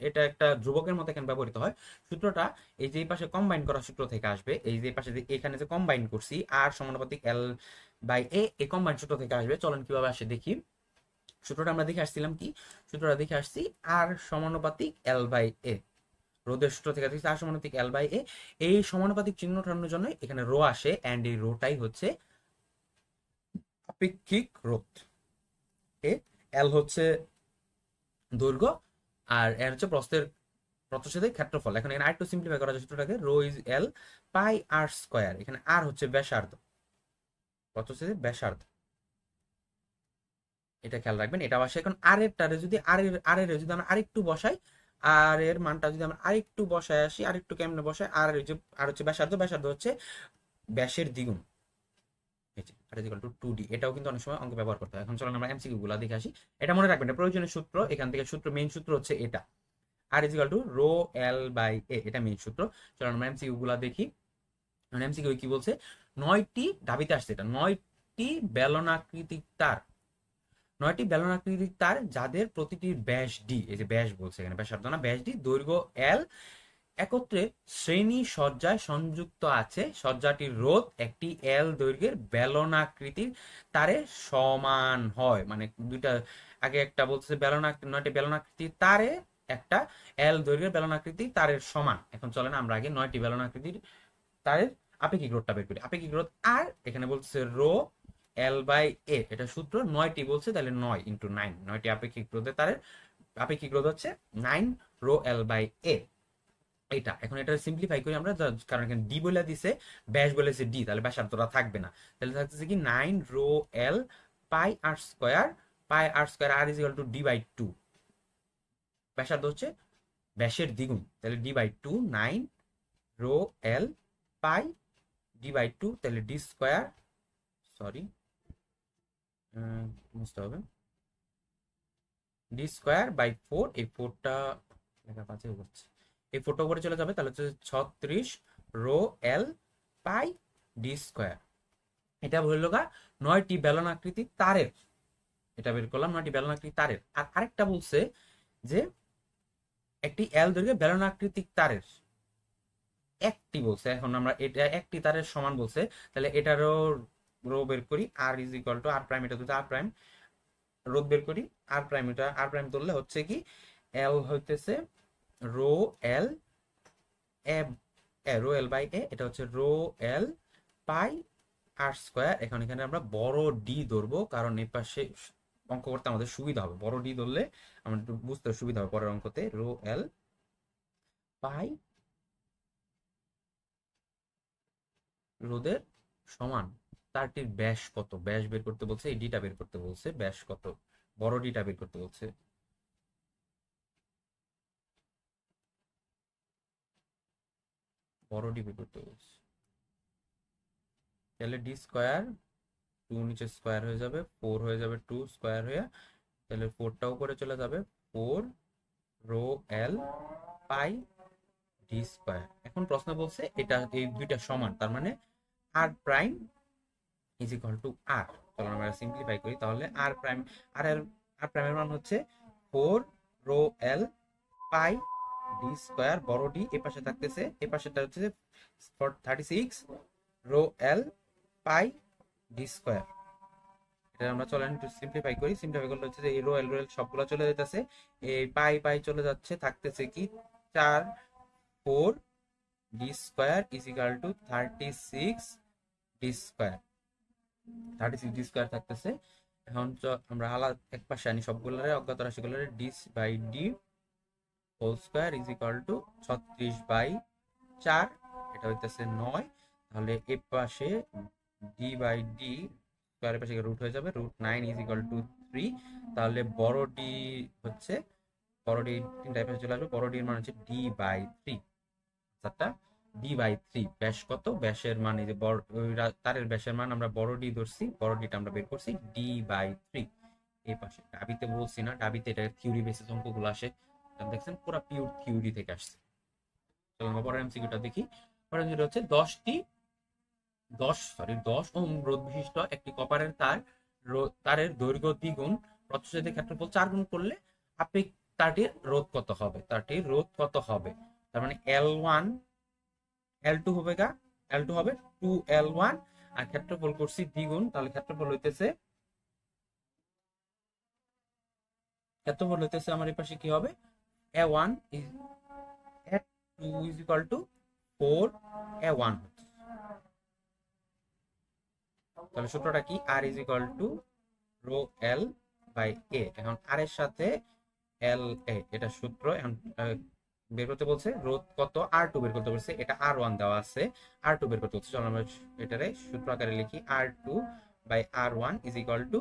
এটা একটা ধ্রুবকের মতো এখানে ব্যবহৃত হয়। সূত্রটা এই যে পাশে কম্বাইন করা সূত্র থেকে আসবে। এই যে পাশে এখানে যে কম্বাইন করছি, আর সমানুপাতিক L/A, এই কম্বাইন সূত্র থেকে আসবে। চলেন কিভাবে আসে দেখি। সূত্রটা আমরা দেখে আসছিলাম কি? সূত্রটা দেখে আসছি আর সমানুপাতিক L/A, রোধের সূত্র থেকে দেখছি আর সমানুপাতিক L/A। এই সমানুপাতিক চিহ্ন টানোর জন্য এখানে রো আসে, এন্ড এই রোটাই হচ্ছে আপেক্ষিক রোধ। এল হচ্ছে দৈর্ঘ্য, আর এর হচ্ছে প্রস্থের প্রস্থচ্ছেদের ক্ষেত্রফল। এখন এখানে আরেকটু সিম্পলিফাই করা যায় সূত্রটাকে, rho is L pi R square. এখানে আর হচ্ছে ব্যাসার্ধ, প্রস্থচ্ছেদের ব্যাসার্ধ, এটা খেয়াল রাখবেন। এটা আসে এখন আর এর টারে যদি আর এর যদি আমরা আরেকটু বসাই, আর এর মানটা যদি আমরা আরেকটু বসায় আসি, আরেকটু কেমনে বসাই, আর এই যে আর হচ্ছে ব্যাসার্ধ, ব্যাসার্ধ হচ্ছে ব্যাসের দ্বিগুণ, আর ইকুয়াল টু 2d। এটাও কিন্তু অনেক সময় অঙ্কে ব্যবহার করতে হয়। এখন চলুন আমরা এমসিকিউ গুলো দেখে আসি। এটা মনে রাখবেন, এটা প্রয়োজনীয় সূত্র। এখান থেকে সূত্র, মেইন সূত্র হচ্ছে এটা, R equal to rho L by A, এটা মেইন সূত্র। চলুন আমরা এমসিকিউ গুলো দেখি। এমসিকিউ কি বলছে, 9টি দাবিতে আসছে, এটা 9টি বেলনাকৃতিক তার, 9টি বেলনাকৃতিক তার যাদের প্রতিটির ব্যাস ডি, এই যে ব্যাস বলছে এখানে, ব্যাসার্ধ না, ব্যাস ডি, দৈর্ঘ্য এল, একত্রে শ্রেণী সজ্জায় সংযুক্ত আছে। সজ্জাটির রোধ একটি এল দৈর্ঘ্যের বেলনাকৃতির তারে সমান হয়। মানে দুইটা, আগে একটা বলছে 9টি বেলনাকৃতির তারে একটা এল দৈর্ঘ্যের বেলনাকৃতির তারের সমান। এখন চলেন আমরা আগে 9টি বেলনাকৃতির তারের আপেক্ষিক রোধটা বের করি। আপেক্ষিক রোধ আর, এখানে বলছে রো এল বাই এ, এটা সূত্র। 9টি বলছে, তাহলে 9 ইন্টু 9, 9টি আপেক্ষিক রোধে তারের আপেক্ষিক রোধ হচ্ছে 9 রো এল বাই এ। এটা এখন এটা সিম্পলিফাই করি আমরা, কারণ এখানে ডি বলে দিছে, ব্যাস বলেছে ডি, তাহলে ব্যাসার্ধটা থাকবে না। তাহলে থাকতেছে কি 9 rho L pi R square, pi R square, R is equal to D by 2। ব্যাসার্ধ হচ্ছে ব্যাসের দ্বিগুণ, তাহলে D by 2, 9 rho L pi D by 2, তাহলে ডি স্কয়ার, সরি বুঝতে হবে, ডি স্কয়ার বাই 4, এই 4টা লেখা পাচ্ছে করছে, এই 4টা উপরে চলে যাবে, তাহলে হচ্ছে 36 rho L pi D square. এটা হলো গা 9টি বেলনাকৃতি তারের, এটা বের করলাম 9টি বেলনাকৃতি তারের। আর আরেকটা বলছে যে একটি এল দৈর্ঘ্যের বেলনাকৃতিক তারের একটি বলছে, এখন আমরা এটা একটি তারের সমান বলছে, তাহলে এটারও রো বের করি, R is equal to R prime, এটা দুটো আর প্রাইম, রোধ বের করি, আর প্রাইম, এটা আর প্রাইম ধরলে হচ্ছে কি এল হইতেছে rho L A, rho L by A, এটা হচ্ছে rho L pi R square. এখন এখানে আমরা বড় ডি ধরবো, কারণ এই পাশে অঙ্ক করতে আমাদের সুবিধা হবে, বড় ডি ধরলে আমাদের একটু বুঝতে সুবিধা হবে পরের অঙ্কতে। রো এল পাই রোদের সমান তারটির ব্যাস কত, ব্যাস বের করতে বলছে, এই ডিটা বের করতে বলছে, ব্যাস কত, বড় ডিটা বের করতে বলছে, বড় ডি বের করতে বলছে। তাহলে ডি স্কয়ার, 2 নিচে স্কয়ার হয়ে যাবে, 4 হয়ে যাবে 2 স্কয়ার হয়ে, তাহলে 4টা উপরে চলে যাবে, 4 rho L pi D square. এখন প্রশ্ন বলছে এটা এই দুইটা সমান, তার মানে আর প্রাইম ইজ ইকুয়াল টু আর। চলো আমরা সিম্পলিফাই করি, তাহলে আর প্রাইম, আর প্রাইমের মান হচ্ছে 4 rho L pi D square, বড় ডি এ পাশে থাকতেছে, এ পাশেটা হচ্ছে 36 rho L pi D square. এটা আমরা চলেন একটু সিম্পলিফাই করি। সিম্পলিফাই করলে হচ্ছে যে এই রো এল সবগুলো চলে যেতেছে, এই পাই পাই চলে যাচ্ছে, থাকতেছে কি 4 4 D square is equal to 36 D square, 36 D square থাকতেছে। এখন আমরা আলাদা এক পাশে আনি সবগুলোরে, অজ্ঞাত রাশিগুলোরে, D by D whole square is equal to 36 by 4, এটা হইতেছে 9। তাহলে এ পাশে ডি বাই ডি স্কয়ারের পাশে রুট হয়ে যাবে, রুট 9 ইজ ইকুয়াল টু 3। তাহলে বড় ডি হচ্ছে, বড় ডি তিনটা পাশে চলে আসবে, বড় ডি এর মান হচ্ছে ডি বাই 3, আচ্ছা ডি বাই 3। ব্যাস কত, ব্যাসের মান এই যে তারের ব্যাসের মান আমরা বড় ডি ধরছি, বড় ডিটা আমরা বের করছি ডি বাই 3। এই পাশে ডাবিতে বলছি না, ডাবিতে এটা থিওরি বেসিস অঙ্কগুলো আসে, দেখছেন পুরো পিওর থিওরি থেকে আসছে। চলো আমরা পরের এমসিকিউটা দেখি। পরের যেটা হচ্ছে 10 ওহম রোধ বিশিষ্ট একটি কপারের তারের দৈর্ঘ্য দ্বিগুণ, প্রস্থচ্ছেদের ক্ষেত্রফল 4 গুণ করলে তারটির রোধ কত হবে, তারটির রোধ কত হবে। তার মানে L1 L2 হবে গা, L2 হবে 2L1, আর ক্ষেত্রফল করছি দ্বিগুণ, তাহলে ক্ষেত্রফল হইতেছে আমার এই পাশে কি হবে, A1 is A2 is equal to 4A1। তাহলে সূত্রটা কি, R is equal to rho L by A। এখন R এর সাথে L A, এটা সূত্র। এখন বের করতে বলছে, রোধ কত R2 বের করতে বলছে, এটা R1 দেওয়া আছে, R2 বের করতে বলছে। চলো আমরা এটারে সূত্র আকারে লিখি, R2 by R1 is equal to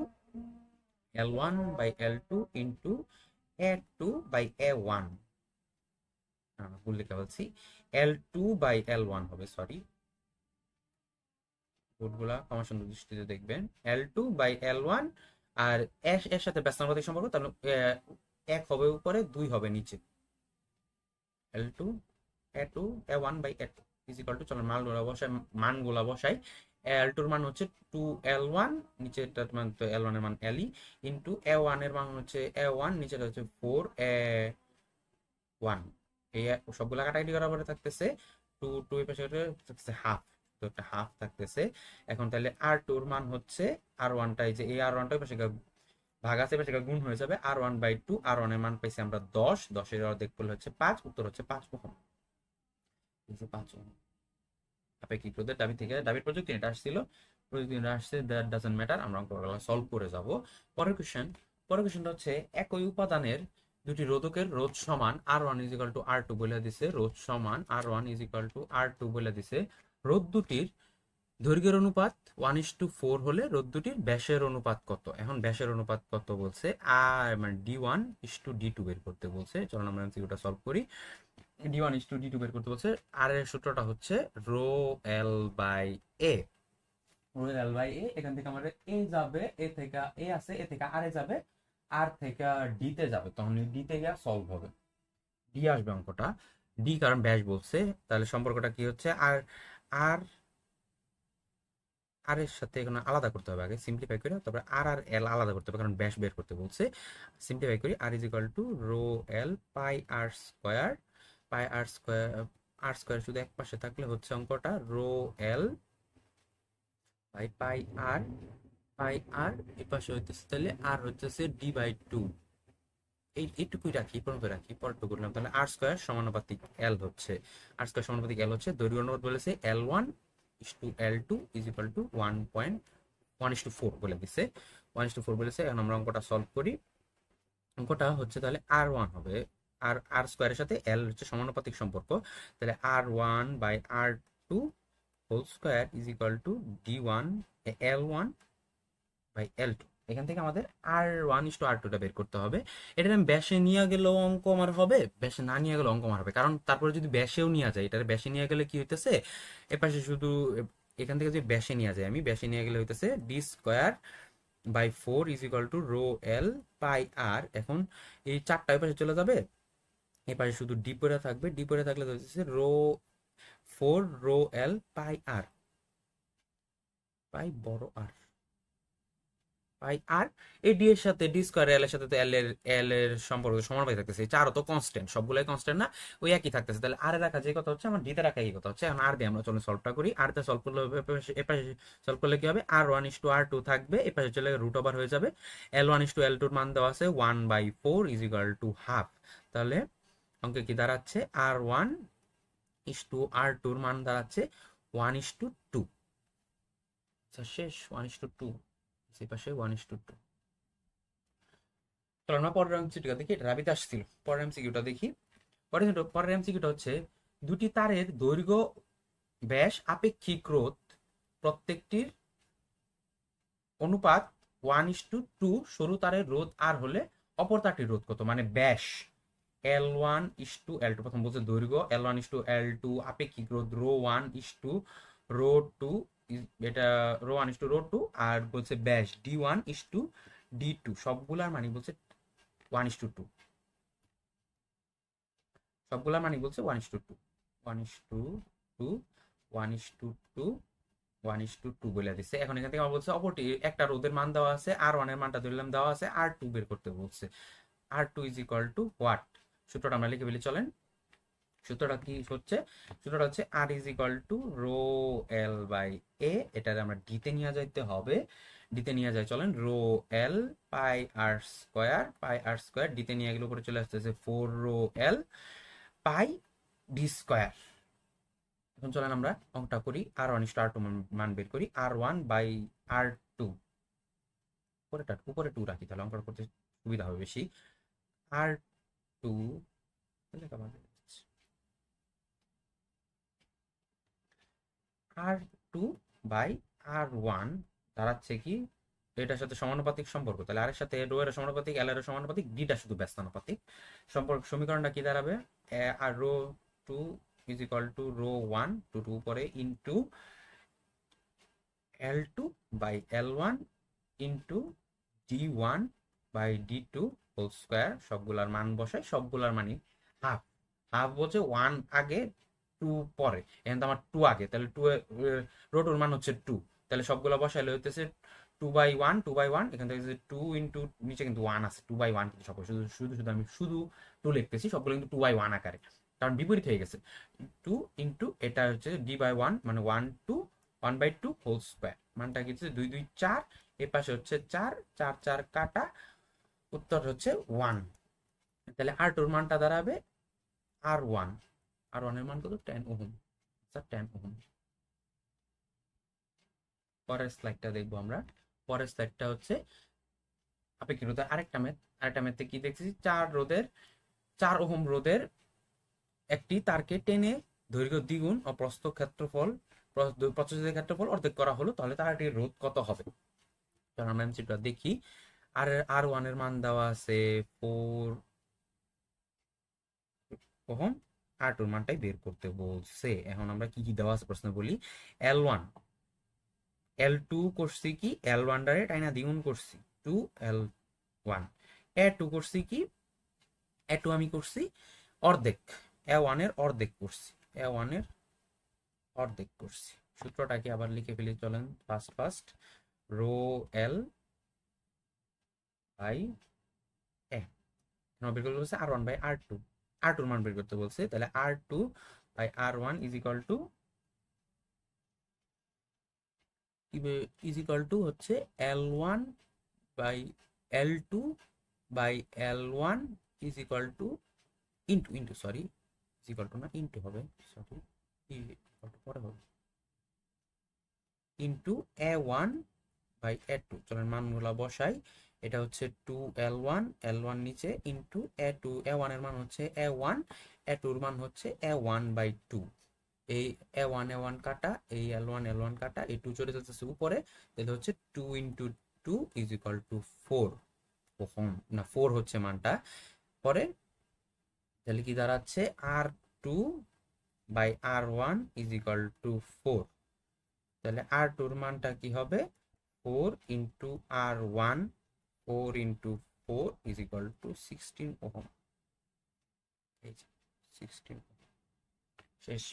L1 by L2 into A2 by A1, ভুল লিখে বলছি, L2 বাই L1 হবে, সরি, বোর্ডগুলা ক্ষমা সুন্দর দৃষ্টিতে দেখবেন, L2 বাই L1, আর এর সাথে ব্যস্তানুপাতিক সম্পর্ক, তাহলে 1 হবে উপরে, 2 হবে নিচে, L2 A2 A1 by A2 is equal two, চলো মানগুলা বসাই। L2 এর মান হচ্ছে 2L1, নিচেটার মান তো L1 এর মান LE, ইন্টু A1 এর মান হচ্ছে A1, নিচেটা হচ্ছে 4A1। এই সবগুলা কাটাকাটি করার পরে থাকতেছে 2 2 এর পাশে থাকতেছে হাফ, তো একটা হাফ থাকতেছে। এখন তাহলে R2 এর মান হচ্ছে R1 টাই, যে এই R1 টাই পাশে ভাগ আছে, পাশে গুণ হয়ে যাবে, R1/2, R1 এর মান পাইছি আমরা 10, 10 এর অর্ধেক করলে হচ্ছে 5, উত্তর হচ্ছে 5 ওহম। এই যে 5 ওহম আপেক্ষিক রোধের দাবি থেকে, দাবির প্রযুক্তি এটা আসছিল, প্রযুক্তি এটা আসছে, দ্যাট ডাজন্ট ম্যাটার, আমরা অঙ্কগুলো সলভ করে যাব। পরের কোশ্চেন, পরের কোশ্চেনটা হচ্ছে একই উপাদানের দুটি রোধকের রোধ সমান R1 is equal two R2 বলে দিছে, রোধ সমান R1 is equal two R2 বলে দিছে, রোধ দুটির দৈর্ঘ্যের অনুপাত 1:4 হলে রোধ দুটির ব্যাসের অনুপাত কত? এখন ব্যাসের অনুপাত কত বলছে, আর মানে D1:D2 বের করতে বলছে। চলো আমরা এমসিকিউটা সলভ করি। D1:D2 বের করতে বলছে, আর এর সূত্রটা হচ্ছে rho L by A, rho L by A. এখান থেকে আমাদের এ যাবে, এ থেকে এ আছে, এ থেকে আর এ যাবে, আর থেকে ডি তে যাবে, তখন ডি তে গিয়ে সলভ হবে, ডি আসবে অঙ্কটা, ডি কারণ ব্যাস বলছে। তাহলে সম্পর্কটা কি হচ্ছে, আর আর আর এর সাথে এখানে আলাদা করতে হবে, আগে সিম্পলিফাই করে তারপরে আর আর এল আলাদা করতে হবে, কারণ ব্যাস বের করতে বলছে। সিম্পলিফাই করি, R is equal to rho L pi R square, pi R square, R square শুধু এক পাশে থাকলে হচ্ছে অঙ্কটা রো এল বাই পাই আর, পাই আর এই পাশে হইতেছে, তাহলে আর হইতেছে D/2, এইটুকুই রাখি, পর্যন্ত রাখি, পরটুকু করলাম, তাহলে আর স্কোয়ার সমানুপাতিক এল হচ্ছে, আর স্কোয়ার সমানুপাতিক এল হচ্ছে, দৈর্ঘ্য অনুপাত বলেছে L1:L2 ইজ ইকুয়াল টু 1:4 বলে দিছে, 1:4 বলেছে। এখন আমরা অঙ্কটা সলভ করি, অঙ্কটা হচ্ছে তাহলে R1 হবে, আর আর স্কোয়ারের সাথে এল হচ্ছে সমানুপাতিক সম্পর্ক, তাহলে R1/R2 whole square is equal to L1/L2। এখান থেকে আমাদের R1:R2টা বের করতে হবে। এটা আমি ব্যাসে নিয়ে গেলেও অঙ্ক আমার হবে, ব্যাসে না নিয়ে গেলেও অঙ্ক আমার হবে, কারণ তারপরে যদি ব্যাসেও নিয়ে যায়, এটা ব্যাসে নিয়ে গেলে কি হইতেছে, এপাশে শুধু এখান থেকে যদি ব্যাসে নিয়ে যায়, আমি ব্যাসে নিয়ে গেলে হইতেছে D²/4 is equal to rho L pi R. এখন এই চারটা এপাশে চলে যাবে, এপাশে শুধু ডি পড়ে থাকবে, ডি পড়ে থাকলে হচ্ছে রো এল পাই আর, পাই বড় আর, পাই আর এই ডি এর সাথে ডি স্কয়ার এল এর সাথে তো এল এর সম্পর্ক সমানুপাতিক থাকতেছে, এই চারও তো কনস্ট্যান্ট, সবগুলাই কনস্ট্যান্ট না, ওই একই থাকতেছে, তাহলে আর এ রাখা যে কথা হচ্ছে, আমার ডি তে রাখা এই কথা হচ্ছে। এখন আর দিয়ে আমরা চলো সলভটা করি, আর তে সলভ করলে এপাশে সলভ করলে কি হবে, R1:R2 থাকবে, এপাশে চলে রুট ওভার হয়ে যাবে, L1:L2 এর মান দেওয়া আছে 1/4 ইজ ইকুয়াল টু হাফ, তাহলে অঙ্কে কি দাঁড়াচ্ছে, R1:R2 এর মান দাঁড়াচ্ছে 1:2, শেষ 1:2, সেই পাশে 1:2। চলো আমরা পরের এমসিকিউটা দেখি, এটা রাবিতে আসছিল, পরের এমসিকিউটা দেখি। পরের এমসিকিউটা হচ্ছে, দুটি তারের দৈর্ঘ্য ব্যাস আপেক্ষিক রোধ প্রত্যেকটির অনুপাত 1:2, সরু তারের রোধ আর হলে অপর তারটির রোধ কত, মানে ব্যাস L1:L2, প্রথম বলছে দৈর্ঘ্য L1:L2, আপেক্ষিক রোধ ρ1:ρ2, এটা ρ1:ρ2, আর বলছে ব্যাস D1:D2, সবগুলার মানে বলছে 1:2, সবগুলার মানে বলছে 1:2, 1:2, 1:2, 1:2 বলে দিচ্ছে। এখন এখান থেকে আমার বলছে অপরটি একটা রোধের মান দেওয়া আছে, R1 এর মানটা ধরলাম দেওয়া আছে, R2 বের করতে বলছে, R2 is equal two what, সূত্রটা আমরা লিখে ফেলি চলেন। সূত্রটা কি হচ্ছে, সূত্রটা হচ্ছে R is equal to rho L by A, এটারে আমরা ডিতে নিয়ে যাইতে হবে, ডিতে নিয়ে যাই চলেন, rho L pi R square, pi R square ডিতে নিয়ে গেলে উপরে চলে আসতেছে 4 rho L pi D square. এখন চলেন আমরা অঙ্কটা করি, R1:R2 মান বের করি, R1/R2, উপরে 2 রাখি, তাহলে অঙ্কটা করতে সুবিধা হবে বেশি, R2 R2/R1 দাঁড়াচ্ছে কি, এটার সাথে সমানুপাতিক সম্পর্ক, তাহলে আর এর সাথে রো এর সমানুপাতিক, এল এর সমানুপাতিক, ডিটা শুধু ব্যস্তানুপাতিক সম্পর্ক। সমীকরণটা কি দাঁড়াবে, R rho 2 is equal to rho 1 to 2 পরে into L2/L1 into D1/D2 whole square, সবগুলার মান বসাই, সবগুলার মানই হাফ। হাফ বলছে 1 আগে 2 পরে, এখানে তো আমার 2 আগে, তাহলে 2 রো 2 এর মান হচ্ছে 2, তাহলে সবগুলা বসাইলে হইতেছে 2/1 2/1, এখান থেকে 2 ইনটু নিচে কিন্তু 1 আছে, 2/1 কিন্তু সব শুধু শুধু শুধু আমি শুধু 2 লিখতেছি, সবগুলো কিন্তু 2/1 আকারে, কারণ বিপরীত হয়ে গেছে। 2 ইনটু এটা হচ্ছে D/1 মানে 1/2 হোল স্কয়ার, মানটা কি হচ্ছে 2 2 4, এর পাশে হচ্ছে 4 4 4 কাটা, উত্তর হচ্ছে 1। তাহলে R2 এর মানটা দাঁড়াবে R1, R1 এর মান কত, 10 ওহম, আচ্ছা 10 ওহম। পরের স্লাইডটা দেখবো আমরা। পরের স্লাইডটা হচ্ছে আপেক্ষিক রোধের আরেকটা ম্যাথে কি দেখতেছি, 4 ওহম রোধের একটি তারকে টেনে দৈর্ঘ্য দ্বিগুণ ও প্রস্থ ক্ষেত্রফল অর্ধেক করা হলো, তাহলে তারটির রোধ কত হবে। কারণ আমরা এমসিটা দেখি, R1 এর মান দেওয়া আছে 4 ওহম, R2 এর মানটাই বের করতে বলছে। এখন আমরা কি কি দেওয়া আছে প্রশ্ন বলি। L1 L2 করছি কি, L1 ডারে টাইনা দ্বিগুণ করছি 2L1, A2 করছি কি, A2 আমি করছি অর্ধেক, A1 এর অর্ধেক করছি, A1 এর অর্ধেক করছি। সূত্রটাকে আবার লিখে ফেলি, চলেন first rho L by A বের করতে বলছে R1/R2, R2 এর মান বের করতে বলছে, তাহলে R2/R1 ইজ ইকুয়াল টু হচ্ছে L1/L2/L1 is equal two into sorry, is equal two না, ইন্টু হবে, সরি পরে হবে, ইন্টু A1/A2। চলেন মানগুলা বসাই, এটা হচ্ছে 2L1, L1 নিচে ইন্টু A2, A1 এর মান হচ্ছে A1, A2 এর মান হচ্ছে A1/2। এই A1 কাটা, এই L1 কাটা, এই 2 চলে যাচ্ছে উপরে, তাহলে হচ্ছে 2 into 2 is equal two 4 ohm, না 4 হচ্ছে মানটা। পরে তাহলে কি দাঁড়াচ্ছে, R2/R1 ইজ ইকুয়াল টু 4, তাহলে R2 এর মানটা কি হবে, 4 into R1, 4 into 4 is equal two 16 ohm, এই যে 16 শেষ।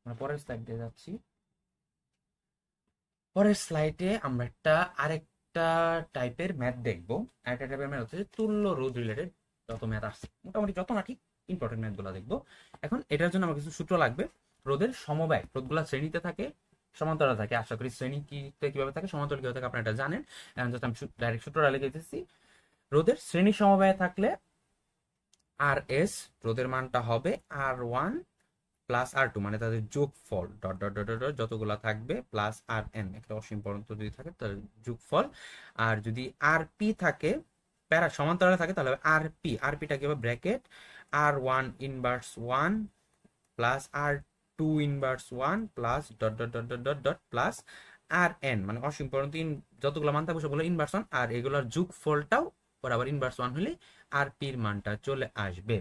আমরা পরের স্লাইডে যাচ্ছি। পরের স্লাইডে আমরা আরেকটা টাইপের ম্যাথ দেখবো। আরেকটা টাইপের ম্যাথ হচ্ছে তুল্য রোধ রিলেটেড যত ম্যাথ আছে, মোটামুটি যত না ঠিক ইম্পর্টেন্ট ম্যাথগুলো দেখবো। এখন এটার জন্য আমার কিছু সূত্র লাগবে। রোধের সমবায়, রোধগুলা শ্রেণীতে থাকে, সমান্তরাল থাকে, আশা করি শ্রেণী কিভাবে থাকে, সমান্তরাল কিভাবে থাকে আপনারা এটা জানেন। এখন জাস্ট আমি ডাইরেক্ট সূত্রটা লিখে দিতেছি। রোধের শ্রেণী সমবায় থাকলে RS রোধের মানটা হবে R1 প্লাস R2, মানে তাদের যোগফল ডট ডট ডট ডট যতগুলা থাকবে প্লাস RN, একটা অসীম পর্যন্ত যদি থাকে তাহলে যোগফল। আর যদি RP থাকে, প্যারা সমান্তরালে থাকে, তাহলে RPটা কি হবে, bracket R1 inverse 1 plus R2 inverse 1 plus dot dot dot dot dot dot plus RN, মানে অসীম পর্যন্ত যতগুলো মান থাকবে সবগুলো ইনভার্স 1, আর এগুলোর যোগফলটাও বরাবর ইনভার্স 1 হলে RP এর মানটা চলে আসবে।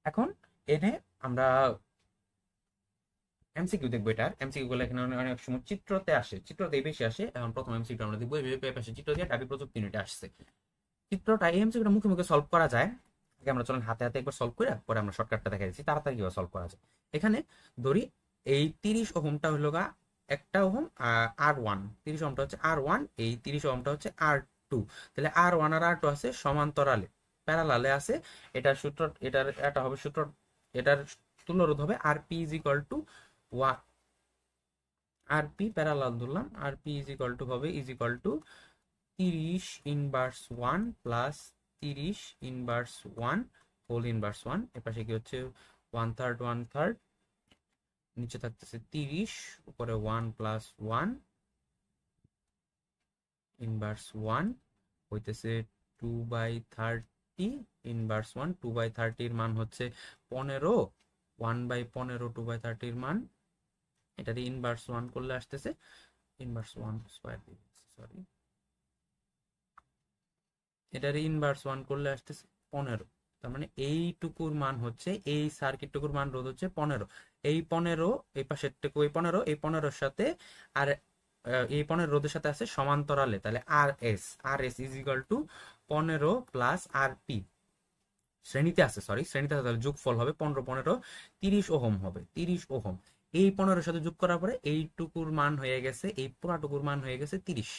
এখন এনে আমরা এমসিকিউ দেখবো। এটার এমসিকিউ গুলো এখানে অনেক সময় চিত্রতে আসে, চিত্রতেই বেশি আসে। এখন প্রথম এমসিকিউ আমরা দেখবো, এই পাশে চিত্র দিয়ে ডাবি প্রযুক্তি ইউনিটে আসছে চিত্রটা। এই এমসিকিউটা মুখে মুখে সলভ করা যায়, আগে আমরা চলেন হাতে হাতে একবার সলভ করে পরে আমরা শর্টকাটটা দেখা দিচ্ছি তাড়াতাড়ি কিভাবে সলভ করা যায়। এখানে ধরি এই 30 ওহমটা হলো গা একটা ওহম, R1 30 ওহমটা হচ্ছে R1, এই 30 ওহমটা হচ্ছে R2। তাহলে R1 আর R2 আছে সমান্তরালে, প্যারালালে আছে। এটার সূত্র, এটা হবে সূত্র, এটার তুল্য রোধ হবে RP is equal to RP parallel ধরলাম, RP is equal to 30 inverse 1 plus 30 inverse 1 whole inverse 1, এপাশে কি হচ্ছে 1/3 নিচে থাকতেছে 30, উপরে 1 প্লাস 1 ইনভার্স 1 হইতেছে 2/30 ইনভার্স 1, 2/30 এর মান হচ্ছে 15, 1/15 2/30 এর মান এটার ইনভার্স 1 করলে আসতেছে ইনভার্স 1 স্কয়ার, সরি, এটার ইনভার্স 1 করলে আসতেছে 15। তার মানে এইটুকুর মান হচ্ছে, এই সার্কিটটুকুর মান রোধ হচ্ছে 15। এই 15, এই পাশেরটুকু এই 15, এই 15-এর সাথে আর এই 15 রোধের সাথে আছে সমান্তরালে, তাহলে R S is equal to 15 plus R P. শ্রেণীতে আছে, সরি শ্রেণীতে আছে, তাহলে যোগফল হবে 15 15 30 ওহম হবে, 30 ওহম। এই 15-এর সাথে যোগ করার পরে এইটুকুর মান হয়ে গেছে, এই পুরাটুকুর মান হয়ে গেছে 30।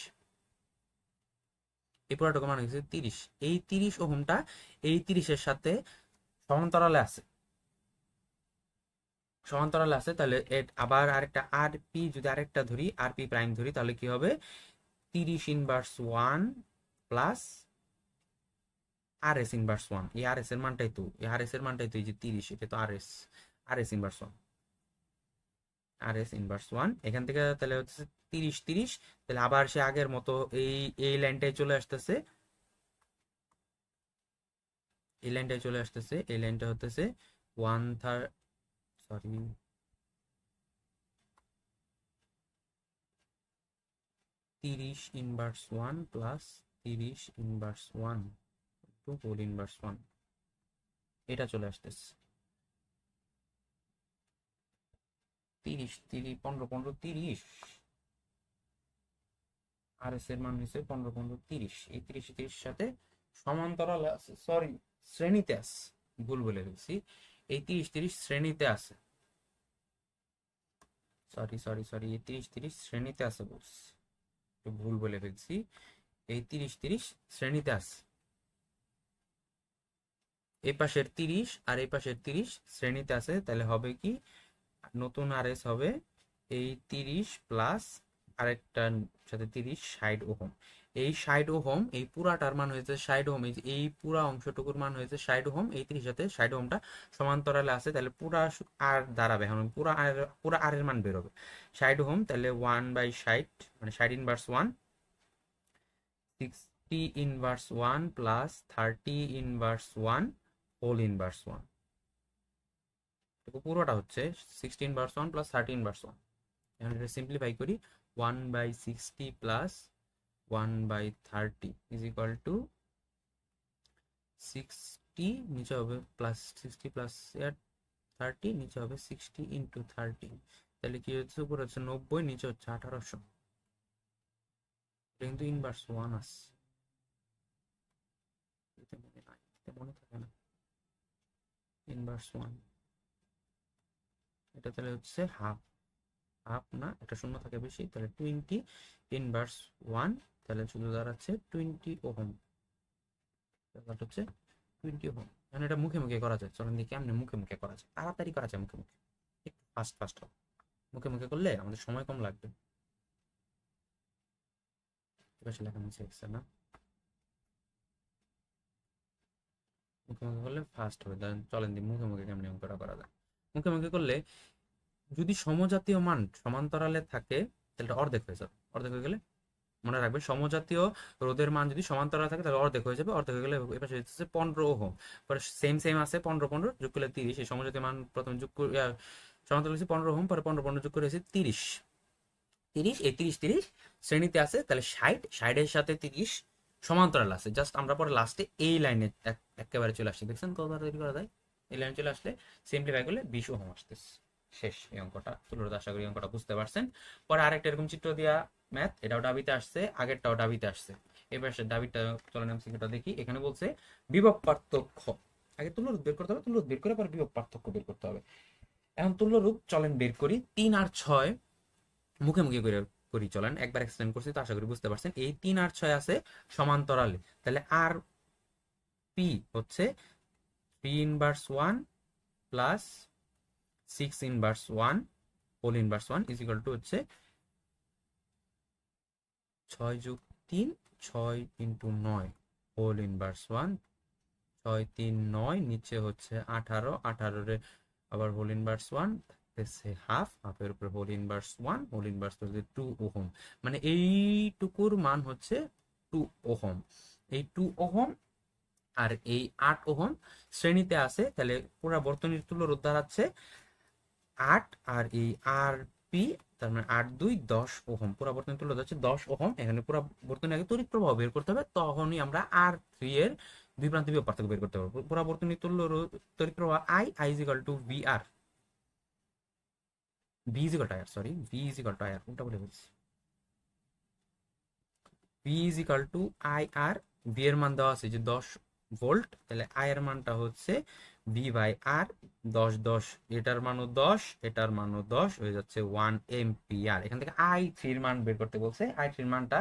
এই পুরাটুকুর মান হয়ে গেছে 30। এই 30 ওহমটা এই 30-এর সাথে সমান্তরালে আছে, সমান্তরালে আছে। তাহলে আবার আরেকটা আর পি, যদি আরেকটা ধরি আর পি প্রাইম ধরি, তাহলে কি হবে 30 ইনভার্স 1 প্লাস আর এস ইনভার্স 1। এই আর এস এর মানটাই তো, এই আর এস এর মানটাই তো এই যে 30, এটা তো আর এস, আর এস ইনভার্স 1, আর এস ইনভার্স 1। এখান থেকে তাহলে হচ্ছে 30 30, তাহলে আবার সে আগের মতো এই এই লাইনটাই চলে আসতেছে, এই লাইনটাই চলে আসতেছে, এই লাইনটা হতেছে 1 sorry 30 inverse 1 plus 30 inverse 1 to whole inverse 1, এটা চলে আসতেছে 30 30 15 15 30। আর এস এর মান হচ্ছে 15 15 30। এই 30 30 সাথে সমান্তরালে আছে, সরি শ্রেণীতে আছে, ভুল বলে ফেলছি, এই 30 30 শ্রেণীতে আছে, সরি সরি সরি এই 30 30 শ্রেণীতে আছে, বলছি ভুল বলে ফেলছি, এই 30 30 শ্রেণীতে আছে। এই পাশের 30 আর এই পাশের 30 শ্রেণীতে আছে, তাহলে হবে কি নতুন আর এস হবে এই 30 প্লাস আরেকটার সাথে 30 60 ওহম। এই 60 ওহম, এই পুরাটার মান হয়েছে 60 ওহম, এই পুরা অংশটুকুর মান হয়েছে 60 ওহম, এই 30 সাথে 60 ওহমটা সমান্তরালে আছে, তাহলে পুরা আর দাঁড়াবে, এখন পুরা আর এর মান বেরোবে 60 ওহম, তাহলে 1/60 মানে 60 inverse 1, 60 inverse 1 plus 30 inverse 1 whole inverse 1, পুরোটা হচ্ছে 16/1 প্লাস 13/1। এখন এটা সিম্পলিফাই করি, 1/60 প্লাস 1/30 ইজ ইকুয়াল টু 60, নিচে হবে প্লাস 60 প্লাস 30, নিচে হবে 60 ইন্টু 30, তাহলে কি হচ্ছে উপরে হচ্ছে 90, নিচে হচ্ছে 1800। এটা কিন্তু ইনভার্স 1 আছে, মনে থাকে না, ইনভার্স 1, এটা তাহলে হচ্ছে হাফ, হাফ না এটা শূন্য থাকে বেশি, তাহলে 20 ইনভার্স 1, তাহলে শুধু দাঁড়াচ্ছে 20 ওহম, হচ্ছে 20 ওহম। এখন এটা মুখে মুখে করা যায়, চলেন দেখি কেমনে মুখে মুখে করা যায়, তাড়াতাড়ি করা যায় মুখে মুখে, একটু ফাস্ট ফাস্ট হবে, মুখে মুখে করলে আমাদের সময় কম লাগবে। বেশি লেখা নিচে এসছে না, মুখে মুখে করলে ফাস্ট হবে, চলেন দিই মুখে মুখে কেমনে অঙ্কটা করা যায়। মুখে মুখে করলে যদি সমজাতীয় মান সমান্তরালে থাকে তাহলে অর্ধেক হয়ে যাবে, অর্ধেক হয়ে গেলে মনে রাখবে সমজাতীয় রোধের মান যদি সমান্তরাল থাকে তাহলে অর্ধেক হয়ে যাবে, অর্ধেক হয়ে গেলে এপাশে হচ্ছে 15 ওহম, পরে সেম সেম আছে 15 15 যোগ করলে 30, এই সমজাতীয় মান প্রথমে যোগ করে সমান্তরাল হচ্ছে 15 ওহম, পরে 15 15 যোগ করে হচ্ছে 30 30, এই 30 30 শ্রেণীতে আছে, তাহলে 60 60 এর সাথে 30 সমান্তরাল আছে। জাস্ট আমরা পরে লাস্টে এই লাইনে একেবারে চলে আসছি, দেখছেন কত তাড়াতাড়ি করা যায়, এই লাইনে চলে আসলে সিম্পলিফাই করলে 20 ওহম আসতেছে, শেষ এই অঙ্কটা। তুলনা আশা করি অঙ্কটা বুঝতে পারছেন। পরে আরেকটা এরকম চিত্র দিয়া ম্যাথ, এটাও ডাবিতে আসছে, আগেরটাও ডাবিতে আসছে, এবার সে ডাবিটা চলেন এমসিকিউটা দেখি। এখানে বলছে বিভব পার্থক্য, আগে তুল্যরূপ বের করতে হবে, তুল্যরূপ বের করে পরে বিভব পার্থক্য বের করতে হবে। এখন তুল্যরূপ চলেন বের করি, 3 আর 6 মুখে মুখে করে করি, চলেন একবার এক্সপ্লেন করছি তো আশা করি বুঝতে পারছেন। এই 3 আর 6 আছে সমান্তরালে, তাহলে আর পি হচ্ছে 3 inverse 1 plus 6 inverse 1 whole inverse 1 is equal to হচ্ছে 6 যোগ 3 6 ইন্টু 9 হোল ইনভার্স 1, 6 3 9, নিচে হচ্ছে 18 18 এর আবার হোল ইনভার্স 1 থাকতেছে হাফ, হাফের উপরে হোল ইনভার্স 1, হোল ইনভার্স হচ্ছে 2 ওহম, মানে এইটুকুর মান হচ্ছে 2 ওহম। এই 2 ওহম আর এই 8 ওহম শ্রেণীতে আছে, তাহলে পুরা বর্তনীর তুল্য রোধ দাঁড়াচ্ছে 8, আর এই আর পি, তার মানে 8 2 10 ওহম, পুরা বর্তনী তুল্য হচ্ছে 10 ওহম। এখানে পুরা বর্তনী আগে তড়িৎ প্রবাহ বের করতে হবে, তখনই আমরা R3 এর দুই প্রান্তে বিভব পার্থক্য বের করতে পারবো। পুরা বর্তনী তুল্য তড়িৎ প্রবাহ I is equal two VR, V is equal two IR, sorry V is equal two IR, উল্টা বলে বলছি। V is equal two IR, V এর মান দেওয়া আছে যে 10 ভোল্ট, তাহলে I এর মানটা হচ্ছে V বাই R, 10 10, এটার মানও 10, এটার মানও 10, হয়ে যাচ্ছে 1 এম্পিয়ার। এখান থেকে I3 এর মান বের করতে বলছে। I3 এর মানটা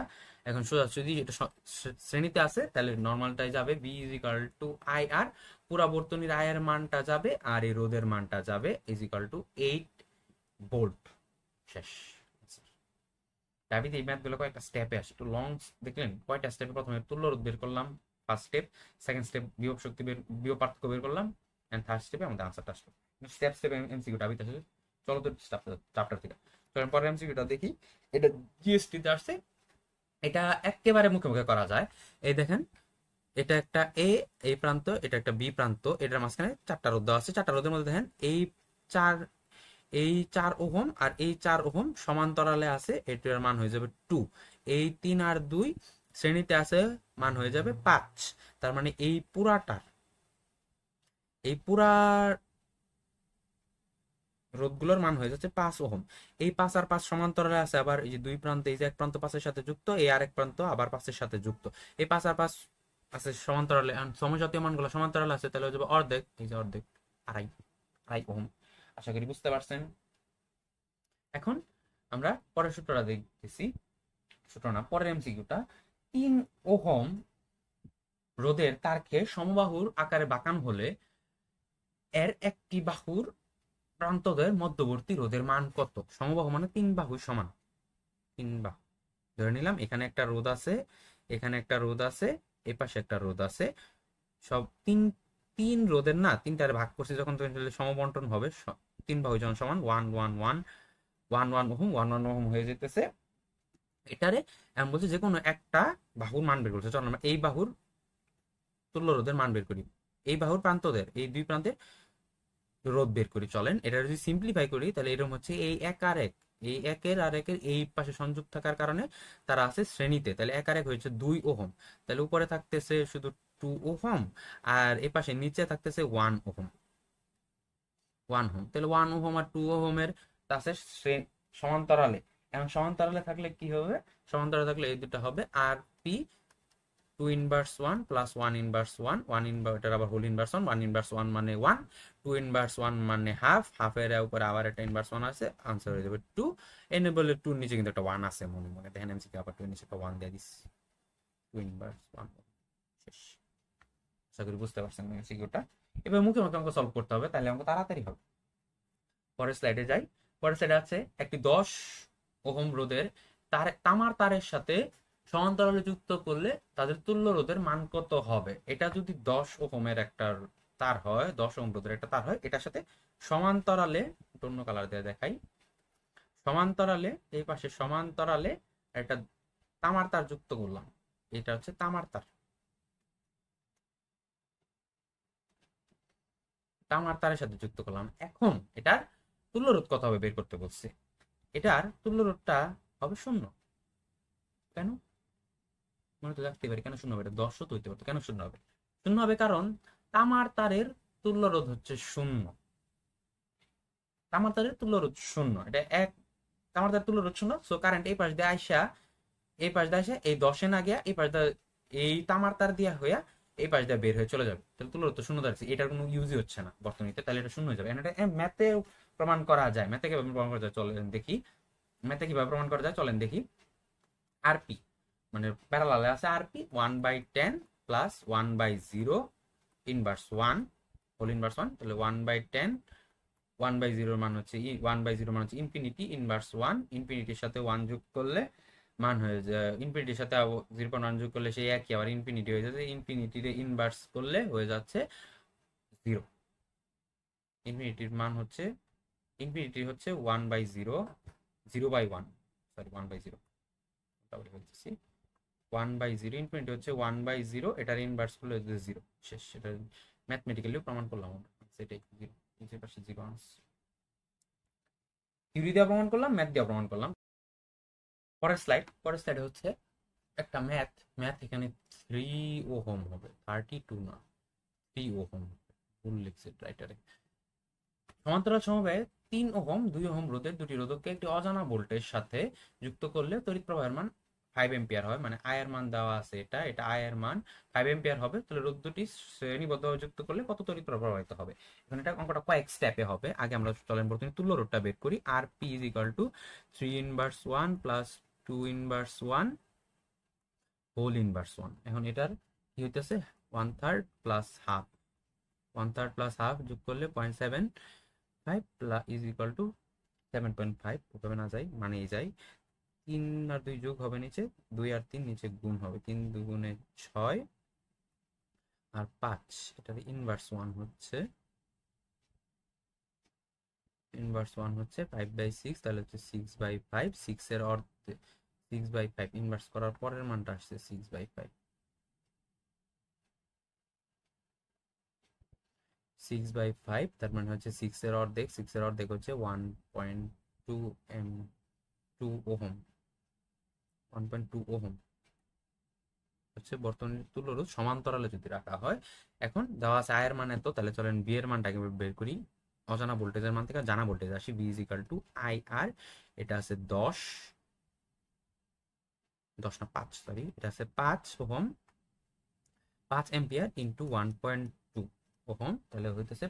এখন সোজাসুজি এটা শ্রেণীতে আছে, তাহলে নরমালটাই যাবে V is equal two IR, পুরা বর্তনীর I এর মানটা যাবে আর এই রোধের মানটা যাবে ইজ ইকুয়াল টু 8 ভোল্ট। শেষ। দাবিতে এই ম্যাথগুলো কয়েকটা স্টেপে আসে, একটু লং দেখলেন। কয়টা স্টেপে? প্রথমে তুল্য রোধ বের করলাম, ফার্স্ট স্টেপ। সেকেন্ড স্টেপ বিভব শক্তি বিভব পার্থক্য বের করলাম, এন্ড থার্ড স্টেপে আমাদের আনসারটা আসলো। স্টেপ স্টেপে এমসিকিউ দাবিতে আসে। চলো তো চ্যাপ্টার থেকে চলেন পরের এমসিকিউটা দেখি। এটা জিএসটি তে আসছে, এটা একেবারে মুখে মুখে করা যায়। এই দেখেন, এটা একটা এই প্রান্ত, এটা একটা বি প্রান্ত, এটার মাঝখানে 4টা রোধ দেওয়া আছে। 4টা রোধের মধ্যে দেখেন এই 4 ওহম আর এই 4 ওহম সমান্তরালে আছে, এটার মান হয়ে যাবে 2। এই 3 আর 2 শ্রেণীতে আছে, মান হয়ে যাবে 5। তার মানে এই পুরা রোধগুলোর মান হয়ে যাচ্ছে 5 ওহম। এই 5 আর 5 সমান্তরালে আছে, আবার এই যে দুই প্রান্তে, এই যে এক প্রান্ত 5 এর সাথে যুক্ত, এই আরেক প্রান্ত আবার 5 এর সাথে যুক্ত। এই 5 আর 5 আছে সমান্তরালে, সমজাতীয় মানগুলো সমান্তরালে আছে, তাহলে হয়ে যাবে অর্ধেক। এই যে অর্ধেক, আড়াই আড়াই ওহম। আশা করি বুঝতে পারছেন। এখন আমরা পরের সূত্রটা দেখতেছি, সূত্র না, পরের এমসিকিউটা। 3 ওহম রোধের তারকে সমবাহুর আকারে বাঁকানো হলে এর একটি বাহুর প্রান্তদের মধ্যবর্তী রোধের মান কত? সমবাহু মানে 3 বাহু সমান, 3 বাহু ধরে নিলাম। এখানে একটা রোধ আছে, এখানে একটা রোধ আছে, এই পাশে একটা রোধ আছে, সব তিন রোধের না, 3টার ভাগ করছি যখন, সমবন্টন হবে। 3 বাহু যখন সমান 1 1 1 1 1 ওহম 1 1 ওহম হয়ে যেতেছে। এটারে আমি বলছি যে কোনো একটা বাহুর মান বের করছে। চলো আমরা এই বাহুর তুল্য রোধের মান বের করি, এই বাহুর প্রান্তদের, এই দুই প্রান্তের রোধ বের করি। চলেন এটা যদি সিম্পলিফাই করি, তাহলে এরকম হচ্ছে এই এক আর এক, এই একের আর একের এই পাশে সংযুক্ত থাকার কারণে তারা আছে শ্রেণীতে, তাহলে এক আর এক হয়েছে 2 ওহম। তাহলে উপরে থাকতেছে শুধু 2 ওহম, আর এই পাশে নিচে থাকতেছে 1 ওহম, 1 ওহম। তাহলে 1 ওহম আর 2 ওহমের আছে সমান্তরালে। এখন সমান্তরালে থাকলে কি হবে? সমান্তরালে থাকলে এই দুটো হবে R P 2 inverse 1 plus 1 inverse 1, 1 inverter আবার হোল ইনভার্স 1, 1 ইনভার্স 1 মানে 1, 2 ইনভার্স 1 মানে হাফ, হাফের উপরে আবার একটা ইনভার্স 1 আছে, আনসার হয়ে যাবে 2। এনে বলে 2 এর নিচে কিন্তু একটা 1 আছে, মনে মনে দেখেন এমসিকিউ আবার 2 এর নিচে একটা 1 দিয়ে দিচ্ছি, 2 ইনভার্স 1 শেষ। আশা করি বুঝতে পারছেন এমসিকিউটা। এবার মুখে মুখে অঙ্ক সলভ করতে হবে, তাহলে অঙ্ক তাড়াতাড়ি হবে। পরের স্লাইডে যাই। পরের স্লাইডে আছে একটি 10 ওহম রোধের তামার তারের সাথে সমান্তরালে যুক্ত করলে তাদের তুল্য রোধের মান কত হবে? এটা যদি 10 ওহমের একটা তার হয়, 10 ওহম রোধের একটা তার হয়, এটার সাথে সমান্তরালে, অন্য কালার দিয়ে দেখাই, সমান্তরালে এই পাশে সমান্তরালে একটা তামার তার যুক্ত করলাম। এটা হচ্ছে তামার তার, তামার তারের সাথে যুক্ত করলাম। এখন এটার তুল্য রোধ কত হবে বের করতে বলছে। এটার তুল্য রোধটা হবে 0। কেন? মনে তো রাখতে পারি, কেন 0 হবে? এটা 10 তো হইতে পারতো, কেন 0 হবে? 0 হবে কারণ তামার তারের তুল্য রোধ হচ্ছে 0। তামার তারের তুল্য রোধ 0, এটা এক, তামার তারের তুল্য রোধ 0। সো কারেন্ট এই পাশ দিয়ে আইসা, এই পাশ দিয়ে আইসা এই 10 এ না গিয়া এই পাশ দিয়ে, এই তামার তার দিয়া হইয়া এই পাশ দিয়ে বের হয়ে চলে যাবে। তাহলে তুল্য রোধ তো 0 দাঁড়াচ্ছে, এটার কোনো ইউজই হচ্ছে না বর্তনীতে, তাহলে এটা 0 হয়ে যাবে। এটা ম্যাথে প্রমাণ করা যায়। ম্যাথে কিভাবে প্রমাণ করা যায় চলেন দেখি। ম্যাথে কিভাবে প্রমাণ করা যায় চলেন দেখি। আরপি মানে প্যারালালে আছে RP 1/10 plus 1/0 inverse 1 whole inverse 1, তাহলে 1/10, 1/0 মান হচ্ছে 1/0 মান হচ্ছে ইনফিনিটি, ইনভার্স 1, ইনফিনিটির সাথে 1 যোগ করলে মান হয়ে যায়, ইনফিনিটির সাথে 0.1 যোগ করলে সেই একই আবার ইনফিনিটি হয়ে যাচ্ছে, ইনফিনিটিতে ইনভার্স করলে হয়ে যাচ্ছে 0। ইনফিনিটির মান হচ্ছে, ইনফিনিটি হচ্ছে 1/0, 0/1, সরি 1/0, তাহলে বলতেছি 1/0, ইনফিনিটি হচ্ছে 1/0, এটার ইনভার্স করলে 0 শেষ। সেটা ম্যাথমেটিক্যালি প্রমাণ করলাম আমরা, সেটাই 0, নিচের পাশে 0 আনস। থিওরি দিয়ে প্রমাণ করলাম, ম্যাথ দিয়ে প্রমাণ করলাম। পরের স্লাইডে হচ্ছে একটা ম্যাথ এখানে 3 ওহম হবে, 32 না 3 ওহম, ভুল লিখছে রাইটারে। সমান্তরাল সমবায়ে 3 ওহম 2 ওহম রোধের দুটি রোধককে একটি অজানা ভোল্টের সাথে যুক্ত করলে তড়িৎ প্রবাহের মান 5 এম্পিয়ার হয়। মানে আই এর মান দেওয়া আছে, এটা আই এর মান 5 এম্পিয়ার হবে। তাহলে রোধ দুটি শ্রেণীবদ্ধভাবে যুক্ত করলে কত তড়িৎ প্রবাহিত হবে। এখন এটা অঙ্কটা কয়েক স্টেপে হবে। আগে আমরা চলেন প্রথমে তুল্য রোধটা বের করি। R P is equal to 3 inverse 1 plus 2 inverse 1 whole inverse 1। এখন এটার কি হইতেছে 1/3 প্লাস হাফ, 1/3 প্লাস হাফ যোগ করলে 0.75 প্লাস ইজ ইকুয়াল টু 7.5। ওভাবে না যাই মানে যাই, 3 আর 2 যোগ হবে নিচে, 2 আর 3 নিচে গুণ হবে, 3 2 6 আর 5। এটার ইনভার্স 1 হচ্ছে 5/6, তাহলে হচ্ছে 6/5। 6 এর অর্ধে 6/5 ইনভার্স করার পরের মানটা আসছে 6/5। 6/5 তার মানে হচ্ছে 6 এর অর্ধেক হচ্ছে 1.2 2 ওহম, 1.2 ওহম হচ্ছে বর্তনীর তুল্য রোধ সমান্তরালে যদি রাখা হয়। এখন দেওয়া আছে আয়ের মান এত, তাহলে চলেন বি এর মানটাকে বের করি। অজানা ভোল্টেজের মান থেকে জানা ভোল্টেজ আসি, V is equal to I R, এটা আছে 10 না 5 সরি, এটা আছে 5 ওহম, 5 এম্পিয়ার ইন্টু 1.2 ওহম। তাহলে হইতেছে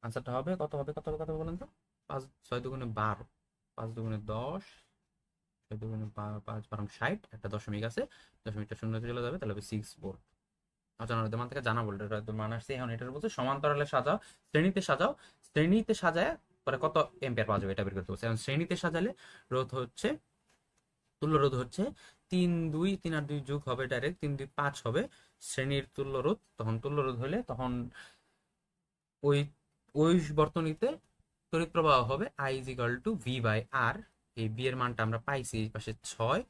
আনসারটা হবে কত বলেন তো? 5 6 দুগুণে 12, 5 দুগুণে 10, 6 দুগুণে 5 12 60, একটা দশমিক আছে, দশমিকটা শূন্যতে চলে যাবে, তাহলে হবে 6 ভোল্ট। অজানা মান থেকে জানা ভোল্টেজ মান আসছে। এখন এটার বলছে সমান্তরালে সাজাও, শ্রেণীতে সাজায় পরে কত এম্পিয়ার পাওয়া যাবে এটা বের করতে বলছে। এখন শ্রেণীতে সাজালে রোধ হচ্ছে, তুল্য রোধ হচ্ছে 3 আর 2 যোগ হবে ডাইরেক্ট, 3 2 5 হবে শ্রেণীর তুল্য রোধ। তখন তুল্য রোধ হলে তখন ওই ওই বর্তনীতে তড়িৎ প্রবাহ হবে I is equal to V by R. এই বি এর মানটা আমরা পাইছি এই পাশে 6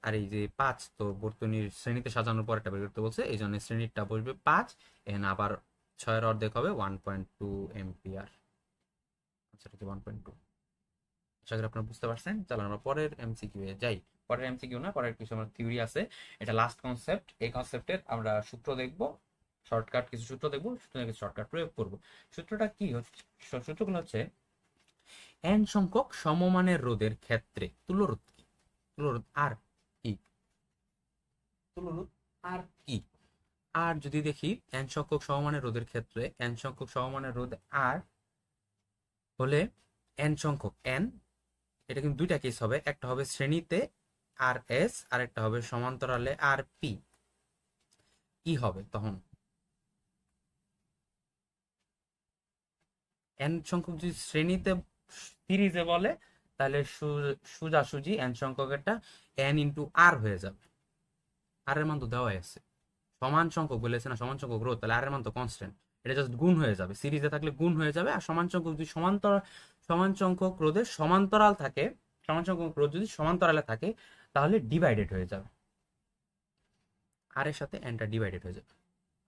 আর এই যে 5, তো বর্তনীর শ্রেণীতে সাজানোর পর এটা বের করতে বলছে, এই জন্য শ্রেণীরটা বসবে 5, এখানে আবার 6 এর অর্ধেক হবে 1.2 এম্পিয়ার। আচ্ছা, 1.2। আশা করি আপনারা বুঝতে পারছেন। চলো আমরা পরের এমসিকিউ এ যাই। পরের এমসিকিউ না, পরের কিছু আমার থিওরি আছে, এটা লাস্ট কনসেপ্ট। এই কনসেপ্টের আমরা সূত্র দেখব, শর্টকাট কিছু সূত্র দেখব, কিছু শর্টকাট প্রয়োগ করব। সূত্রটা কি হচ্ছে? সূত্রগুলো হচ্ছে n সংখ্যক সমমানের রোধের ক্ষেত্রে তুল্যরোধ কি? তুল্যরোধ আর কি? তুল্যরোধ আর কি? আর যদি দেখি n সংখ্যক সমমানের রোধের ক্ষেত্রে n সংখ্যক সমমানের রোধ আর হলে n সংখ্যক n, এটা কিন্তু দুইটা কেস হবে, একটা হবে শ্রেণীতে আর এস আর একটা হবে সমান্তরালে আর পি। কি হবে তখন? n সংখ্যক যদি শ্রেণীতে সিরিজে বলে তাহলে সোজাসুজি n সংখ্যক একটা n ইন্টু আর হয়ে যাবে। আর এর মান তো দেওয়াই আছে, সমান সংখ্যক বলেছে না, সমান সংখ্যক রোধ, তাহলে আর এর মান তো কনস্ট্যান্ট, এটা জাস্ট গুণ হয়ে যাবে। সিরিজে থাকলে গুণ হয়ে যাবে। আর সমান সংখ্যক যদি সমান সংখ্যক রোধের সমান্তরাল থাকে, সমান সংখ্যক রোধ যদি সমান্তরালে থাকে তাহলে ডিভাইডেড হয়ে যাবে, আর এর সাথে এনটা ডিভাইডেড হয়ে যাবে।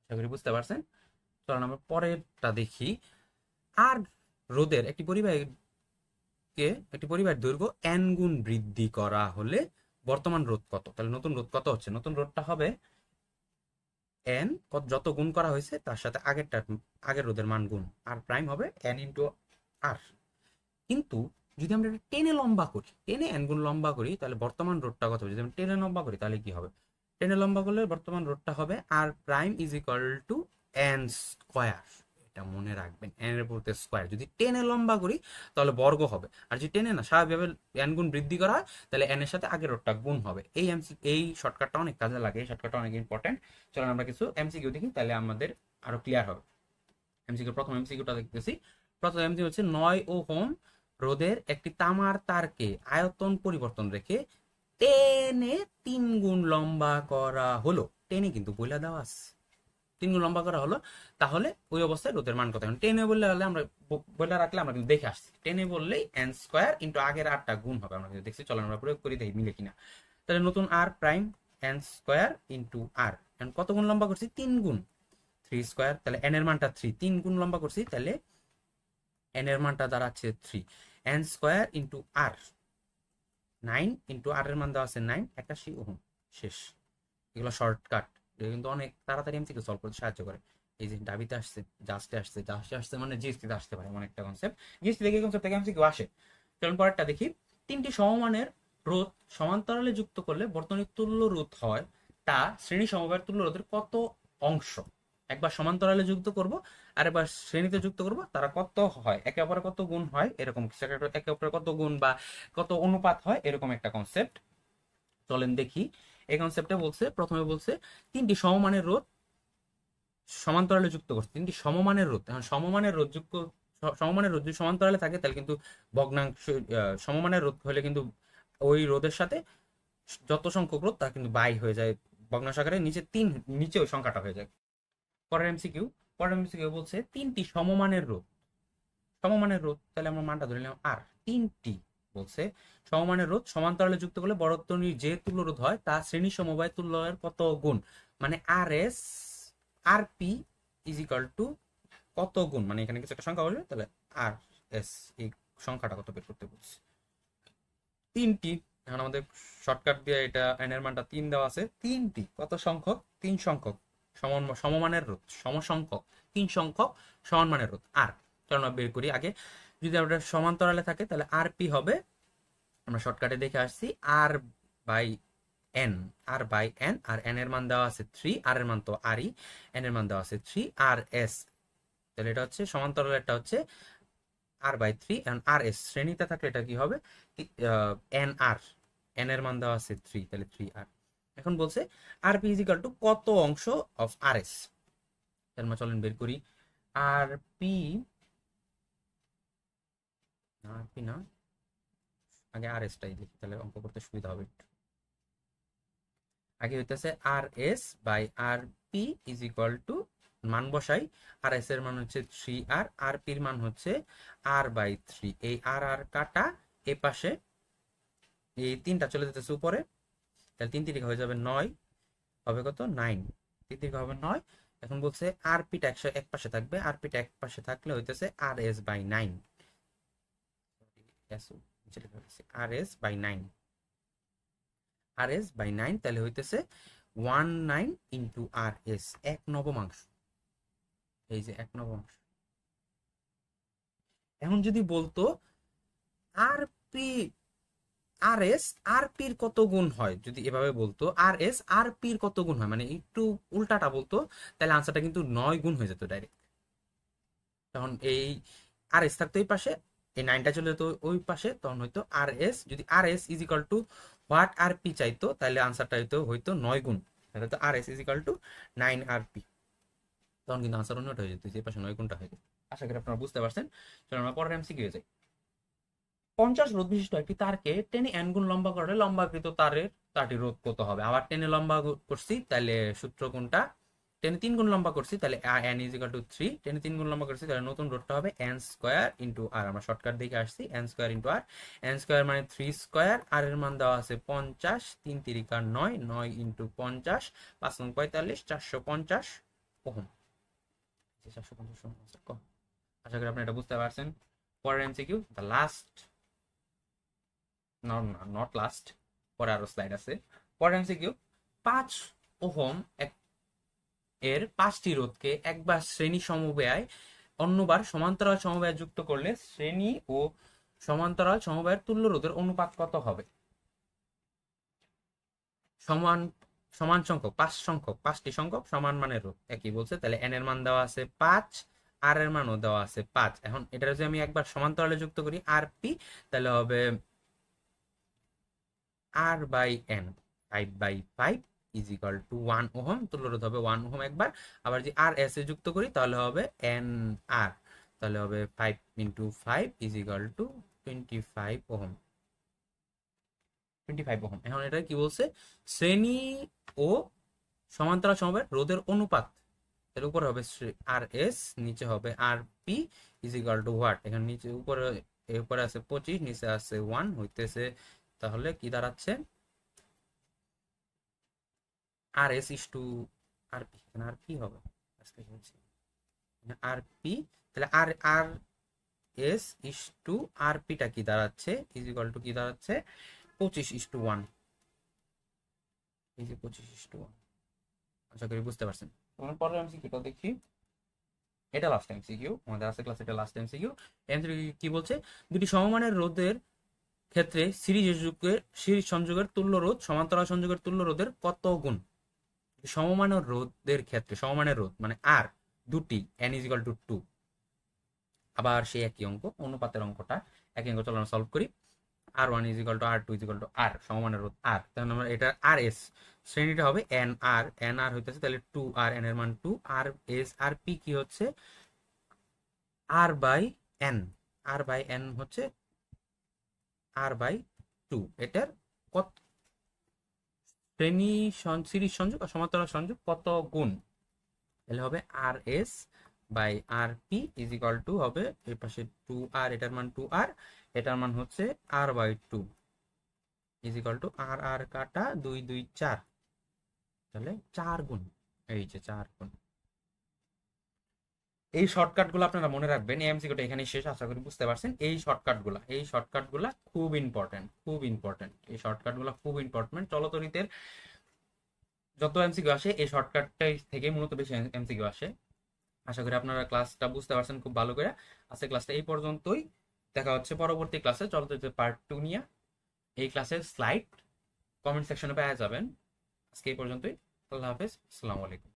আশা করি বুঝতে পারছেন। চলুন আমরা পরেরটা দেখি। আর রোধের একটি পরিবাহীর দৈর্ঘ্য n গুণ বৃদ্ধি করা হলে বর্তমান রোধ কত? তাহলে নতুন রোধ কত হচ্ছে? নতুন রোধটা হবে n যত গুণ করা হয়েছে তার সাথে আগের রোধের মান গুণ, আর প্রাইম হবে n ইন্টু আর। কিন্তু যদি আমরা টেনে লম্বা করি, টেনে n গুণ লম্বা করি, তাহলে বর্তমান রোধটা কত হবে? যদি আমি টেনে লম্বা করি তাহলে কি হবে? টেনে লম্বা করলে বর্তমান রোধটা হবে R prime is equal to n square. এটা মনে রাখবেন, n এর পরিবর্তে স্কয়ার। যদি টেনে লম্বা করি তাহলে বর্গ হবে, আর যদি টেনে না স্বাভাবিকভাবে n গুণ বৃদ্ধি করা হয় তাহলে n এর সাথে আগের রোধটা গুণ হবে। এই শর্টকাটটা অনেক কাজে লাগে, এই শর্টকাটটা অনেক ইম্পর্টেন্ট। চলুন আমরা কিছু এমসিকিউ দেখি, তাহলে আমাদের আরো ক্লিয়ার হবে। প্রথম এমসিকিউটা দেখতেছি। প্রথম এমসিকিউ হচ্ছে 9 ওহম রোধের একটি তামার তারকে আয়তন পরিবর্তন রেখে টেনে 3 গুণ লম্বা করা হলো। টেনে কিন্তু বইলা দেওয়া আছে, 3 গুণ লম্বা করা হলো, তাহলে ওই অবস্থায় রোধের মান কত? টেনে বললে আমরা বলে রাখলে আমরা কিন্তু দেখে আসছি, টেনে বললেই n স্কয়ার ইন্টু আগের আরটা গুণ হবে, আমরা কিন্তু দেখছি। চলো আমরা প্রয়োগ করি, দেখি মিলে কিনা। তাহলে নতুন আর প্রাইম n স্কয়ার ইন্টু আর, কত গুণ লম্বা করছি? 3 গুণ, 3 স্কয়ার, তাহলে n এর মানটা 3, 3 গুণ লম্বা করছি, তাহলে n এর মানটা দাঁড়াচ্ছে 3। এন স্কোয়ার ইন্টু আর, 9 ইন্টু আর এর মান দেওয়া আছে 9, 81 ওহম। শেষ। এগুলো শর্টকাট, এটা কিন্তু অনেক তাড়াতাড়ি এমসিকিউ সলভ করতে সাহায্য করে। এই যে ডাবিতে আসছে, জাস্টে আসছে মানে জিএসটিতে আসতে পারে এমন একটা কনসেপ্ট। জিএসটি থেকে কনসেপ্ট থেকে এমসিকিউ আসে। চলুন পরেরটা দেখি। তিনটি সমমানের রোধ সমান্তরালে যুক্ত করলে বর্তনীর তুল্য রোধ হয়, তা শ্রেণী সমবায়ের তুল্য রোধের কত অংশ? একবার সমান্তরালে যুক্ত করব, আর একবার শ্রেণীতে যুক্ত করব, তারা কত হয়, একে অপরের কত গুণ হয়, এরকম একে অপরের কত গুণ বা কত অনুপাত হয়, এরকম একটা কনসেপ্ট। চলেন দেখি। এই কনসেপ্টে বলছে, প্রথমে বলছে তিনটি সমমানের রোধ সমান্তরালে যুক্ত করছে, তিনটি সমমানের রোধ। এখন সমমানের রোধ যুক্ত, সমমানের রোধ যদি সমান্তরালে থাকে তাহলে কিন্তু ভগ্নাংশ, সমমানের রোধ হলে কিন্তু ওই রোধের সাথে যত সংখ্যক রোধ তা কিন্তু বাই হয়ে যায়, ভগ্নাংশ আকারে নিচে তিন, নিচে ওই সংখ্যাটা হয়ে যায়। পরের এমসিকিউ বলছে তিনটি সমমানের রোধ, সমমানের রোধ তাহলে আমরা মানটা ধরে নিলাম আর, তিনটি বলছে সমমানের রোধ সমান্তরালে যুক্ত করলে বর্তনীর যে তুল্য রোধ হয় তা শ্রেণী সমবায় তুল্যের কত গুণ, মানে R S R P is equal to কত গুণ, মানে এখানে কিছু একটা সংখ্যা বলবে, তাহলে আর এস এই সংখ্যাটা কত বের করতে বলছে। তিনটি, এখন আমাদের শর্টকাট দিয়ে এটা এন এর মানটা 3 দেওয়া আছে, তিনটি কত সংখ্যক, 3 সংখ্যক সমমানের রোধ, সমসংখ্যক 3 সংখ্যক সমানমানের রোধ আর। চলো আমরা বের করি আগে। যদি আমরা সমান্তরালে থাকে তাহলে আর পি হবে, আমরা শর্টকাটে দেখে আসছি, আর বাই এন, আর এন এর মান দেওয়া আছে 3, আর এর মান তো আরই, এন এর মান দেওয়া আছে 3, আর এস, তাহলে এটা হচ্ছে সমান্তরাল, এটা হচ্ছে আর বাই 3, এখন আর এস শ্রেণীতে থাকলে এটা কি হবে, এন আর, এন এর মান দেওয়া আছে 3, তাহলে 3 আর। এখন বলছে আর পি ইজ ইকাল টু কত অংশ অফ আর এস, তাহলে আমরা চলেন বের করি। আর পি, আর পি না, আগে আর এসটাই দেখি তাহলে অঙ্ক করতে সুবিধা হবে একটু। আগে হইতেছে R S by R P is equal to, মান বসাই, আর এস এর মান হচ্ছে 3 আর পির মান হচ্ছে আর বাই 3, এই আর আর কাটা এ পাশে এই তিনটা চলে যেতেছে উপরে, তাহলে 3 3 হয়ে যাবে 9, হবে কত 9, 3 3 হবে 9। এখন বলছে আর পিটা এক পাশে থাকবে, আর পিটা এক পাশে থাকলে হইতেছে R S by 9, R S by 9, R S by 9, তাহলে হইতেছে 19 ইন্টু আর এস, 1/9। এই যে 1/9। এখন যদি বলতো আর পি, আর এস আর পির কত গুণ হয়, যদি এভাবে বলতো আর এস আর পির কত গুণ হয়, মানে একটু উল্টাটা বলতো, তাহলে আনসারটা কিন্তু 9 গুণ হয়ে যেত ডাইরেক্ট। তখন এই আর এস থাকতো এই পাশে, এই 9টা চলে যেত ওই পাশে, তখন হয়তো আর এস, যদি R S is equal to what R P চাইতো, তাহলে আনসারটা হয়তো 9 গুণ, তাহলে তো R S is equal to 9 R P, তখন কিন্তু আনসার অন্যটা হয়ে যেত, এই পাশে 9 গুণটা হয়ে যেত। আশা করি আপনারা বুঝতে পারছেন। চলো আমরা পরের এমসিকিউ যাই। 50 রোধ বিশিষ্ট একটি তারকে টেনে এন গুণ লম্বা করলে লম্বাকৃত তারটি রোধ কত হবে? আবার টেনে লম্বা করছি, তাহলে সূত্র কোনটা? টেনে 3 গুণ লম্বা করছি, তাহলে এন ইজ ইকাল টু 3, টেনে 3 গুণ লম্বা করছি, তাহলে নতুন রোধটা হবে এন স্কোয়ার ইন্টু আর। আমরা শর্টকাট দেখে আসছি, এন স্কোয়ার ইন্টু আর, এন স্কোয়ার মানে 3 স্কোয়ার, আর এর মান দেওয়া আছে 50, 3 3 9, 9 ইন্টু 50, 5 9 45, 450 ওহম। 450 ওহম। আশা করি আপনি এটা বুঝতে পারছেন। পরের MCQ, the last, not last, পরে আরো স্লাইড আছে। পরের এমসিকিউ, 5 ওহম এর 5টি রোধকে একবার শ্রেণী সমবায় অন্যবার সমান্তরাল সমবায় যুক্ত করলে শ্রেণী ও সমান্তরাল সমবায়ের তুল্য রোধের অনুপাত কত হবে? সমান, সমান সংখ্যক 5টি সংখ্যক সমান মানের রোধ একই বলছে, তাহলে এন এর মান দেওয়া আছে 5, আর এর মানও দেওয়া আছে 5। এখন এটা যদি আমি একবার সমান্তরালে যুক্ত করি আর পি, তাহলে হবে R by N, 5/5 is equal to 1 ohm, তুল্য রোধ হবে 1 ওহম একবার। আবার যদি আর এস এ যুক্ত করি তাহলে হবে এন আর, তাহলে হবে 5 into 5 is equal two 25 ohm, 25 ohm. এখন এটা কি বলছে? শ্রেণী ও সমান্তরাল সমবায় রোধের অনুপাত, এর উপরে হবে আর এস, নিচে হবে R P is equal to what, এখানে নিচে উপরে, উপরে আছে 25, নিচে আছে 1 হইতেছে, তাহলে কি দাঁড়াচ্ছে আর S is to R P, R P হবে আজকে বলছি আর পি, তাহলে আর আর এস ইস টু আর পিটা কি দাঁড়াচ্ছে ইজ ইকুয়াল টু কি দাঁড়াচ্ছে 25:1, এই যে 25:1। আশা করি বুঝতে পারছেন। তোমার পরের এমসিকিউটা দেখি, এটা লাস্ট এমসিকিউ আমাদের আছে ক্লাস, এটা লাস্ট এমসিকিউ। এমসিকিউ কি বলছে, দুটি সমমানের রোধের ক্ষেত্রে সিরিজ সংযোগের তুল্য রোধ সমান্তরাল সংযোগের তুল্য রোধের কত গুণ। সমমানের রোধের ক্ষেত্রে, সমমানের রোধ মানে আর দুটি n ইজ ইকুয়াল টু 2, আবার সেই একই অঙ্ক, অনুপাতের অঙ্কটা একই অঙ্ক, চলো আমরা সলভ করি। R1 is equal two R2 is equal two R, সমমানের রোধ R, তাহলে আমরা এটা RS শ্রেণীটা হবে NR হইতেছে তাহলে 2R, n এর মান 2, RS RP কি হচ্ছে R/n, R/n হচ্ছে R/2, এটার কত শ্রেণী সিরিজ সংযোগ আর সমান্তরাল সংযোগ কত গুণ, তাহলে হবে RS/RP ইজ ইকুয়াল টু হবে এই পাশে 2R, এটার মান 2R, এটার মান হচ্ছে R/2 is equal two R কাটা 2 2 4, তাহলে 4 গুণ, এই যে 4 গুণ। এই শর্টকাটগুলো আপনারা মনে রাখবেন। এই এমসিকিউটা এখানে শেষ, আশা করি বুঝতে পারছেন। এই শর্টকাটগুলো খুব ইম্পর্টেন্ট, এই শর্টকাটগুলো খুব ইম্পর্টেন্ট। চলতরিতের যত এমসিকিউ আসে এই শর্টকাটটাই থেকে মূলত বেশি এমসিকিউ আসে। আশা করি আপনারা ক্লাসটা বুঝতে পারছেন খুব ভালো করে। আজকে ক্লাসটা এই পর্যন্তই, দেখা হচ্ছে পরবর্তী ক্লাসে চলতরিতের পার্ট 2 নিয়ে। এই ক্লাসের স্লাইড কমেন্ট সেকশনে পেয়ে যাবেন। আজকে এই পর্যন্তই, আল্লাহ হাফেজ, আসসালামু আলাইকুম।